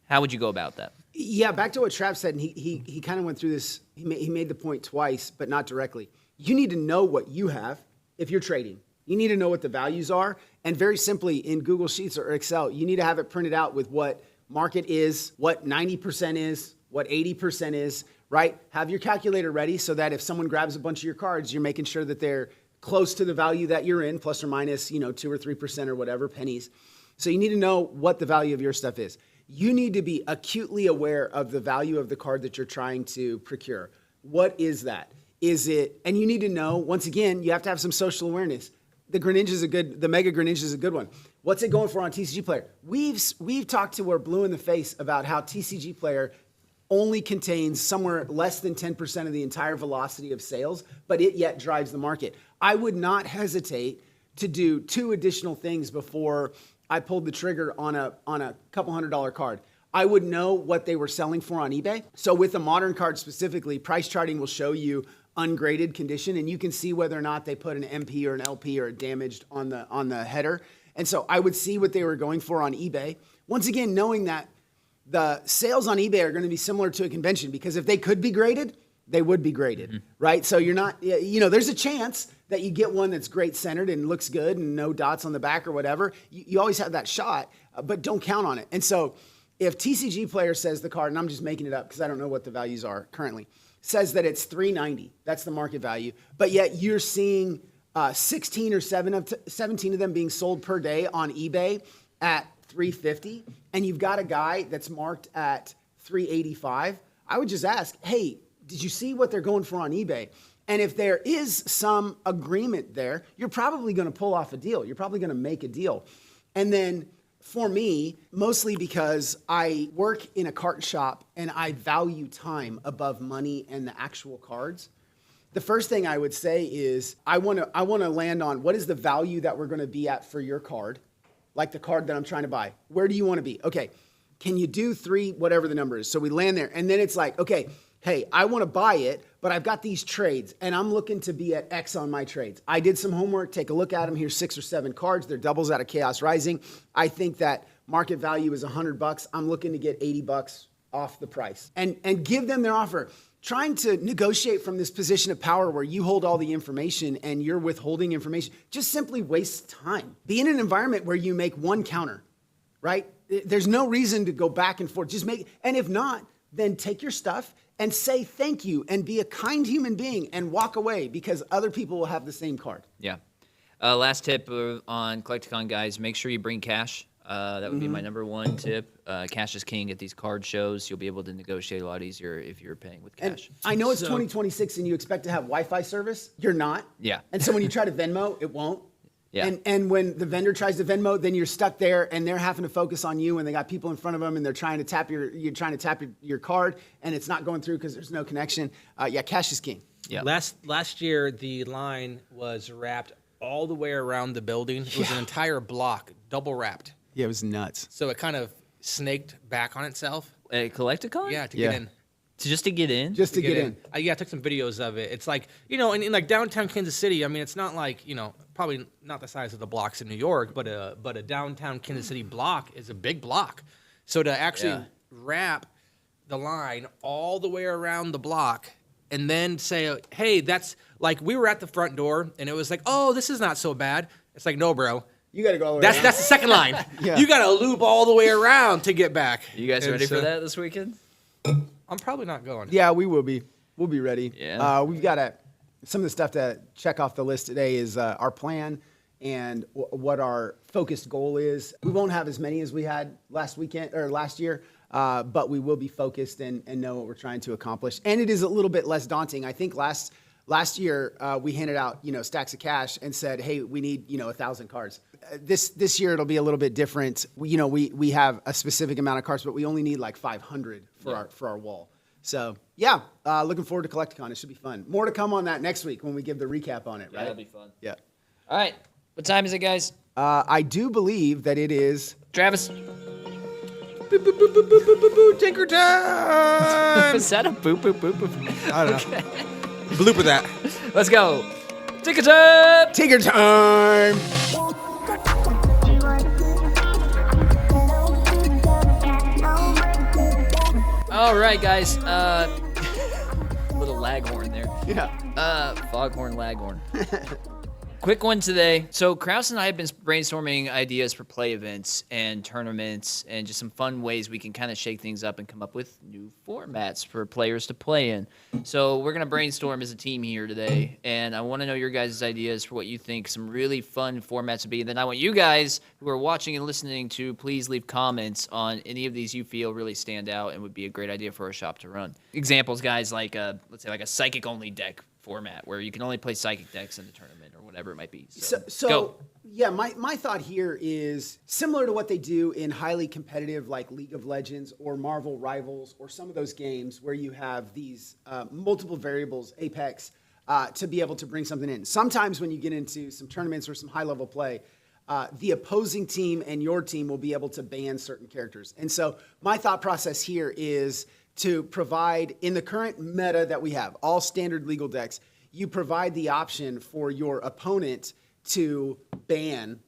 How would you go about that? Yeah, back to what Trav said, and he kind of went through this. He made the point twice, but not directly. You need to know what you have if you're trading. You need to know what the values are. And very simply, in Google Sheets or Excel, you need to have it printed out with what market is, what 90% is, what 80% is, right? Have your calculator ready so that if someone grabs a bunch of your cards, you're making sure that they're close to the value that you're in, plus or minus, 2 or 3% or whatever, pennies. So you need to know what the value of your stuff is. You need to be acutely aware of the value of the card that you're trying to procure. What is that? Is it, and you need to know, once again, you have to have some social awareness. The Mega Greninja is a good one. What's it going for on TCG Player? We've talked to we're blue in the face about how TCG Player only contains somewhere less than 10% of the entire velocity of sales, but it yet drives the market. I would not hesitate to do 2 additional things before I pulled the trigger on a couple $100 card. I would know what they were selling for on eBay. So with a modern card specifically, price charting will show you ungraded condition, and you can see whether or not they put an MP or an LP or a damaged on the header. And so I would see what they were going for on eBay. Once again, knowing that the sales on eBay are going to be similar to a convention, because if they could be graded, they would be graded, right? So you're not, there's a chance that you get one that's great centered and looks good and no dots on the back or whatever. You always have that shot, but don't count on it. And so if TCG Player says the card, and I'm just making it up because I don't know what the values are currently, says that it's $390, that's the market value, but yet you're seeing 16 or 17 of them being sold per day on eBay at $350, and you've got a guy that's marked at $385, I would just ask, hey, did you see what they're going for on eBay? And if there is some agreement there, you're probably going to pull off a deal. You're probably going to make a deal. And then for me, mostly because I work in a cart shop and I value time above money and the actual cards, the first thing I would say is I want to land on what is the value that we're going to be at for your card, like the card that I'm trying to buy. Where do you want to be? Okay, can you do 3, whatever the number is? So we land there, and then it's like, okay, hey, I want to buy it, but I've got these trades, and I'm looking to be at X on my trades. I did some homework. Take a look at them. Here's 6 or 7 cards. They're doubles out of Chaos Rising. I think that market value is $100. I'm looking to get $80 off the price, and give them their offer. Trying to negotiate from this position of power where you hold all the information and you're withholding information just simply wastes time. Be in an environment where you make one counter, right? There's no reason to go back and forth. Just make, and if not, then take your stuff and say thank you and be a kind human being and walk away, because other people will have the same card. Yeah. Last tip on Collectacon, guys, make sure you bring cash. That would be my number 1 tip. Cash is king at these card shows. You'll be able to negotiate a lot easier if you're paying with cash. And I know it's 2026 and you expect to have Wi-Fi service. You're not. Yeah. And so when you try to Venmo, it won't. Yeah. And when the vendor tries to Venmo, then you're stuck there and they're having to focus on you, and they got people in front of them and they're trying to tap your card, and it's not going through because there's no connection. Cash is king. Yeah. Last year, the line was wrapped all the way around the building. It was an entire block, double wrapped. Yeah, it was nuts. So it kind of snaked back on itself. At Collectacon? Yeah, to get in. Just to get in? Just to get in. I took some videos of it. It's like, in like downtown Kansas City, I mean, it's not like, probably not the size of the blocks in New York, but a downtown Kansas City block is a big block. So to actually wrap the line all the way around the block and then say, hey, that's like, we were at the front door and it was like, oh, this is not so bad. It's like, no, bro. You got to go all the way around. That's the second line. Yeah. You got to loop all the way around to get back. You guys ready for that this weekend? I'm probably not going. Yeah, we will be. We'll be ready. Yeah. We've got some of the stuff to check off the list today is our plan and what our focused goal is. We won't have as many as we had last year, but we will be focused and know what we're trying to accomplish. And it is a little bit less daunting. I think last year we handed out stacks of cash and said, hey, we need 1,000 cards. This year it'll be a little bit different. We have a specific amount of cards, but we only need like 500 for our wall. So looking forward to Collectacon. It should be fun. More to come on that next week when we give the recap on it. Right? That'll be fun. Yeah. All right. What time is it, guys? I do believe that it is. Travis. Boop, boop, boop, boop, boop, boop, boop, boop, tinker time. Is that a boop, boop, boop, boop? I don't know. Blooper that. Let's go. Ticket time. Tinker time. All right, guys. Little laghorn there. Yeah. Foghorn laghorn. Quick one today. So Kraus and I have been brainstorming ideas for play events and tournaments and just some fun ways we can kind of shake things up and come up with new formats for players to play in. So we're going to brainstorm as a team here today, and I want to know your guys' ideas for what you think some really fun formats would be. And then I want you guys who are watching and listening to please leave comments on any of these you feel really stand out and would be a great idea for a shop to run. Examples, guys, like let's say like a psychic-only deck format where you can only play psychic decks in the tournament or whatever it might be. So my thought here is similar to what they do in highly competitive like League of Legends or Marvel Rivals or some of those games where you have these multiple variables, Apex. to be able to bring something in. Sometimes when you get into some tournaments or some high-level play, the opposing team and your team will be able to ban certain characters. And so my thought process here is to provide, in the current meta that we have, all standard legal decks, you provide the option for your opponent to ban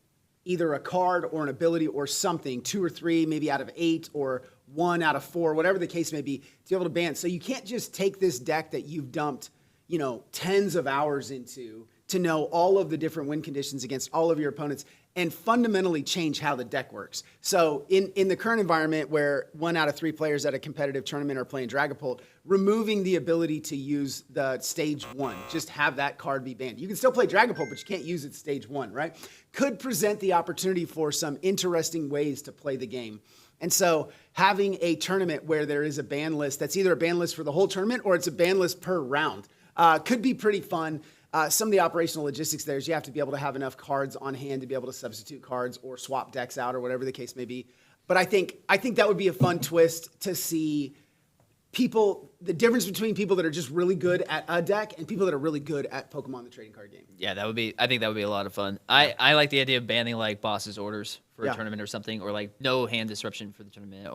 either a card or an ability or something, 2 or 3, maybe out of 8, or 1 out of 4, whatever the case may be, to be able to ban. So you can't just take this deck that you've dumped, tens of hours into to know all of the different win conditions against all of your opponents and fundamentally change how the deck works. So in the current environment where 1 out of 3 players at a competitive tournament are playing Dragapult, removing the ability to use the stage 1, just have that card be banned. You can still play Dragapult, but you can't use it stage 1, right? Could present the opportunity for some interesting ways to play the game. And so having a tournament where there is a ban list that's either a ban list for the whole tournament or it's a ban list per round could be pretty fun. Some of the operational logistics there is you have to be able to have enough cards on hand to be able to substitute cards or swap decks out or whatever the case may be. But I think that would be a fun twist to see the difference between people that are just really good at a deck and people that are really good at Pokemon the trading card game. Yeah, I think that would be a lot of fun. I like the idea of banning like boss's orders for a tournament or something, or like no hand disruption for the tournament,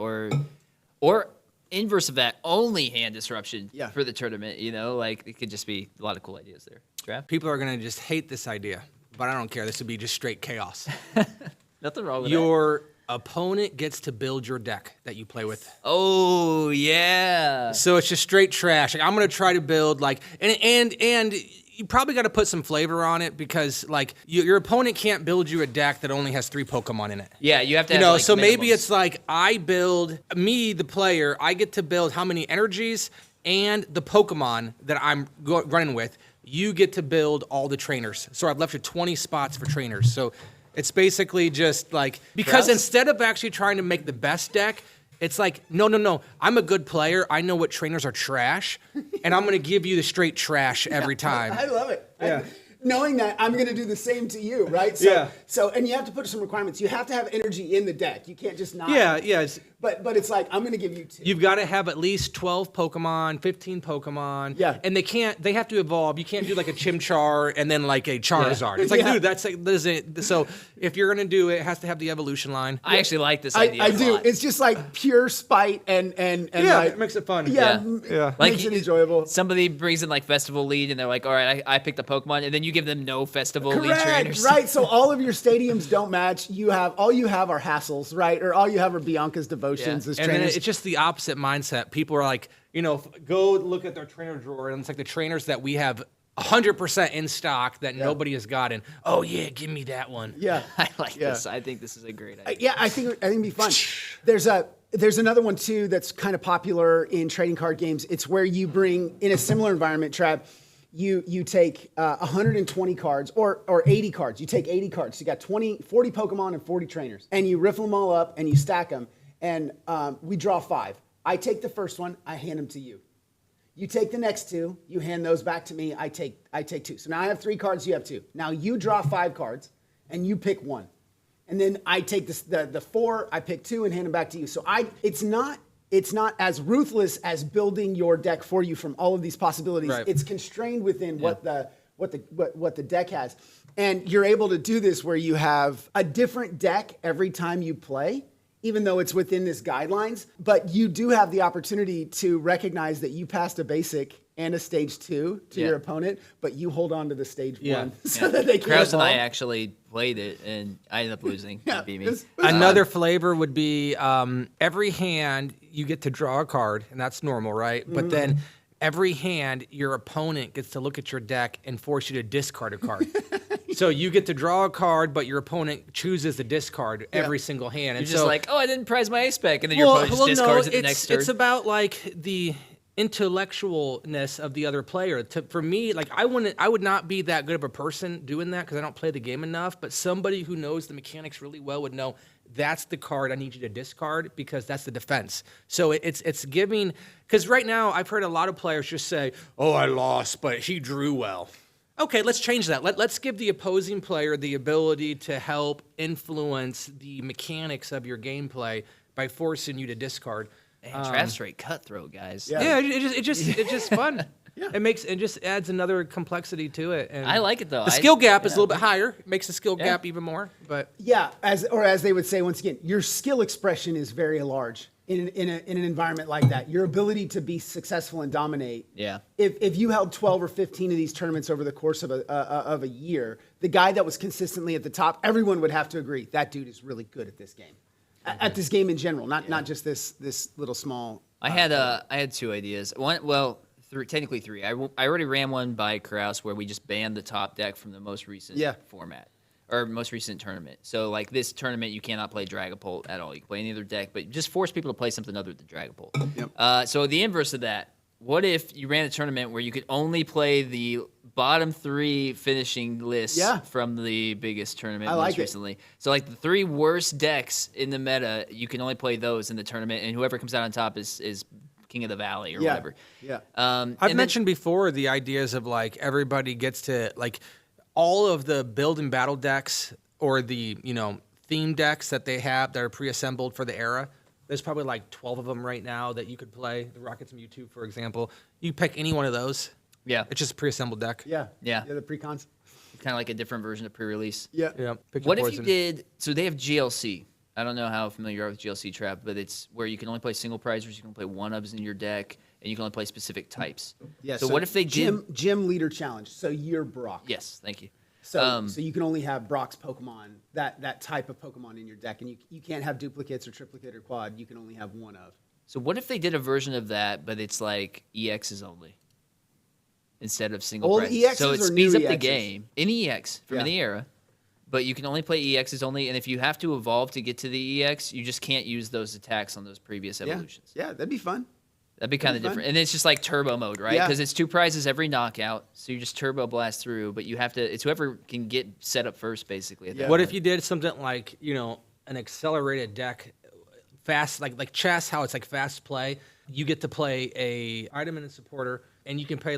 or inverse of that, only hand disruption for the tournament. Like it could just be a lot of cool ideas there. Trav? People are going to just hate this idea, but I don't care. This would be just straight chaos. Nothing wrong with Your opponent gets to build your deck that you play with. Oh, yeah. So it's just straight trash. Like, I'm going to try to build and you probably got to put some flavor on it because like your opponent can't build you a deck that only has 3 Pokemon in it. Yeah, you have to have like, so maybe minimums. it's like the player, I get to build how many energies and the Pokemon that I'm running with. You get to build all the trainers. So I've left you 20 spots for trainers. So it's basically just like, because instead of actually trying to make the best deck, it's like, no. I'm a good player. I know what trainers are trash, and I'm going to give you the straight trash every time. I love it. Yeah. Knowing that I'm going to do the same to you, right? So, and you have to put some requirements. You have to have energy in the deck. You can't just not. Yeah. But it's like, I'm going to give you 2. You've got to have at least 12 Pokemon, 15 Pokemon. Yeah. And they have to evolve. You can't do like a Chimchar and then like a Charizard. It's like, dude, that's like, so if you're going to do it, it has to have the evolution line. I actually like this idea. I a do. lot. It's just like pure spite and like, it makes it fun. Yeah. Like Makes it enjoyable. Somebody brings in like festival lead, and they're like, "All right, I picked a Pokemon," and then you give them no festival lead Correct, trainers. right? So all of your stadiums don't match. All you have are hassles, right? Or all you have are Bianca's devotions as And then trainers. it's just the opposite mindset. People are like, go look at their trainer drawer, and it's like the trainers that we have 100% in stock that nobody has gotten. Oh yeah, give me that one. Yeah, I like this. I think this is a great idea. yeah. I think it'd be fun. There's another one too that's kind of popular in trading card games. It's where you bring in a similar environment, Trav. You take 120 cards or 80 cards. You take 80 cards. So you got 40 Pokemon and 40 trainers, and you riffle them all up and you stack them. And we draw 5. I take the first one. I hand them to you. You take the next 2. You hand those back to me. I take 2. So now I have 3 cards. You have 2. Now you draw 5 cards, and you pick 1. And then I take the 4. I pick 2 and hand them back to you. So it's not as ruthless as building your deck for you from all of these possibilities. Right. It's constrained within what the deck has, and you're able to do this where you have a different deck every time you play, even though it's within this guidelines. But you do have the opportunity to recognize that you passed a basic and a stage 2 to your opponent, but you hold on to the stage 1 so that they can Kraus and I evolve. actually played it, and I ended up losing. Yeah, It beat me. it was Another flavor would be every hand you get to draw a card, and that's normal, right? But then every hand your opponent gets to look at your deck and force you to discard a card. So you get to draw a card, but your opponent chooses to discard every single hand. And You're just like, "Oh, I didn't prize my ace back," and then your opponent just discards it the next turn. It's about like the intellectualness of the other player. For me, like I would not be that good of a person doing that because I don't play the game enough. But somebody who knows the mechanics really well would know that's the card I need you to discard because that's the defense. So it's giving, because right now I've heard a lot of players just say, "Oh, I lost, but he drew well." Okay, let's change that. Let's give the opposing player the ability to help influence the mechanics of your gameplay by forcing you to discard. Man, Trav's straight cutthroat, guys. Yeah. Yeah, it's just fun. Yeah. It just adds another complexity to it. And I like it, though. The skill gap is a little bit higher. It makes the skill gap even more. But Yeah, as they would say once again, your skill expression is very large in an environment like that. Your ability to be successful and dominate. Yeah. If you held 12 or 15 of these tournaments over the course of a year, the guy that was consistently at the top, everyone would have to agree that dude is really good at this game. At this game in general, not just this little small. I had 2 ideas. Technically 3. I already ran one by Kraus where we just banned the top deck from the most recent format or most recent tournament. So like this tournament, you cannot play Dragapult at all. You can play any other deck, but just force people to play something other than Dragapult. Yep. So the inverse of that. What if you ran a tournament where you could only play the bottom 3 finishing lists from the biggest tournament most recently? So like the 3 worst decks in the meta, you can only play those in the tournament, and whoever comes out on top is King of the Valley or whatever. Yeah. I've mentioned before the ideas of like everybody gets to like all of the build and battle decks or the theme decks that they have that are pre-assembled for the era. There's probably like 12 of them right now that you could play. The Rockets and Mewtwo, for example. You pick any one of those. Yeah. It's just a pre-assembled deck. Yeah. The pre-cons. Kind of like a different version of pre-release. Yeah. Pick your What if poison. you did? So they have GLC. I don't know how familiar you are with GLC Trap, but it's where you can only play single prizers, you can play 1-ups in your deck, and you can only play specific types. Yeah. So what if they did? Gym leader challenge? So you're Brock. Yes, thank you. So you can only have Brock's Pokemon, that type of Pokemon in your deck, and you can't have duplicates or triplicate or quad. You can only have one of. So what if they did a version of that, but it's like EXs only instead of single Old prizes? EXs So it or speeds new up the EXs? game. Any EX from any era, but you can only play EXs only, and if you have to evolve to get to the EX, you just can't use those attacks on those previous evolutions. Yeah, that'd be fun. That'd be kind of different. And it's just like turbo mode, right? Yeah. Because it's 2 prizes every knockout, so you just turbo blast through, but you have to, it's whoever can get set up first, basically. At that What point. if you did something like, an accelerated deck, fast, like chess, how it's like fast play? You get to play a item and a supporter, and you can play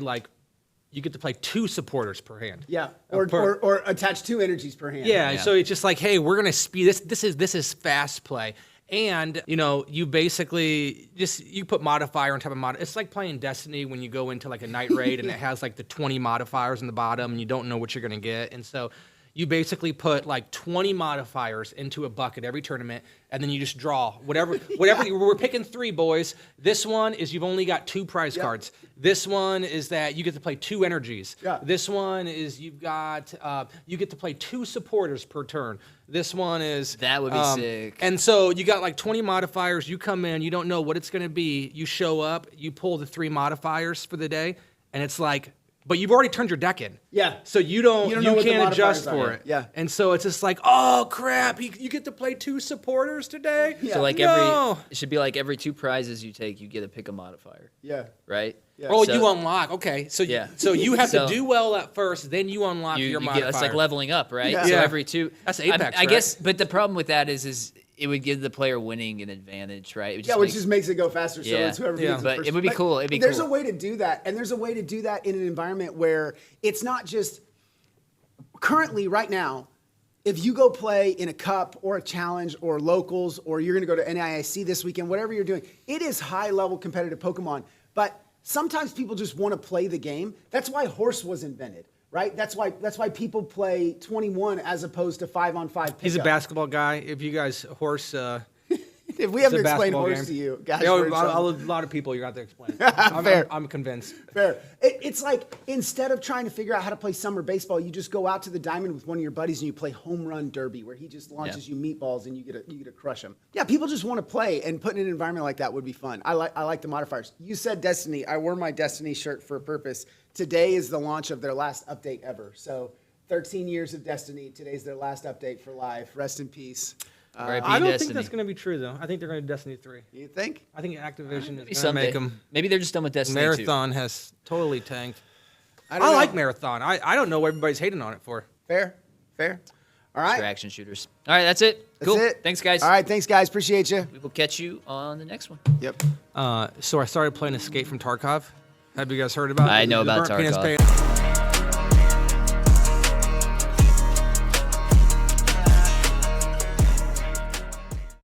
you get to play 2 supporters per hand. Yeah, or attach 2 energies per hand. Yeah, so it's just like, hey, we're gonna speed this. This is fast play, and you basically you put modifier on top of modifier. It's like playing Destiny when you go into like a night raid and it has like the 20 modifiers in the bottom, and you don't know what you're gonna get, and so you basically put like 20 modifiers into a bucket every tournament, and then you just draw whatever. We're picking 3, boys. This one is you've only got 2 prize cards. This one is that you get to play 2 energies. Yeah. This one is you get to play 2 supporters per turn. This one is That would be sick. And so you got like 20 modifiers. You come in, you don't know what it's going to be. You show up, you pull the 3 modifiers for the day, and it's like. But you've already turned your deck in. Yeah. So you know what the can't adjust modifiers are. for it. Yeah. And so it's just like, oh crap, you get to play 2 supporters today? Yeah. So like No. it should be like every 2 prizes you take, you get to pick a modifier, Yeah. right? Yeah. Oh, So- you unlock. Okay. So so you have So- to do well at first, then you unlock You your get, modifier. it's like leveling up, right? Yeah. So Yeah. every 2. That's Apex, I right? guess, but the problem with that is it would give the player winning an advantage, right? It would Yeah, which just makes it go faster. So Yeah. it's whoever Yeah. beats But first. it would be cool. It'd be there's cool. a way to do that, and there's a way to do that in an environment where it's not just currently right now. If you go play in a cup or a challenge or locals, or you're going to go to NIIC this weekend, whatever you're doing, it is high level competitive Pokemon. But sometimes people just want to play the game. That's why Horse was invented. Right, that's why people play 21 as opposed to 5-on-5. He's a basketball guy. If you guys horse, If we have to it's a explain basketball Horse game. to you, guys, Yeah, we're in trouble. a lot of people you're going to have to explain. Fair. I'm convinced. Fair. It's like instead of trying to figure out how to play summer baseball, you just go out to the diamond with one of your buddies and you play home run derby, where he just launches you meatballs and you get to crush them. Yeah, people just want to play, and putting in an environment like that would be fun. I like the modifiers. You said Destiny. I wore my Destiny shirt for a purpose. Today is the launch of their last update ever. So 13 years of Destiny. Today's their last update for life. Rest in peace. R.I.P. I don't Destiny. think that's going to be true, though. I think they're going to Destiny 3. You think? I think Activision is going to Someday. make them. Maybe they're just done with Destiny 2. Marathon has totally tanked. I I don't know. like Marathon. I don't know what everybody's hating on it for. Fair. All right. Action shooters. All right, that's it. That's Cool. it. Thanks, guys. All right. Thanks, guys. Appreciate you. We will catch you on the next one. Yep. So I started playing Escape from Tarkov. Have you guys heard about it? I know The about Burnt Penis Tarkov. Pay-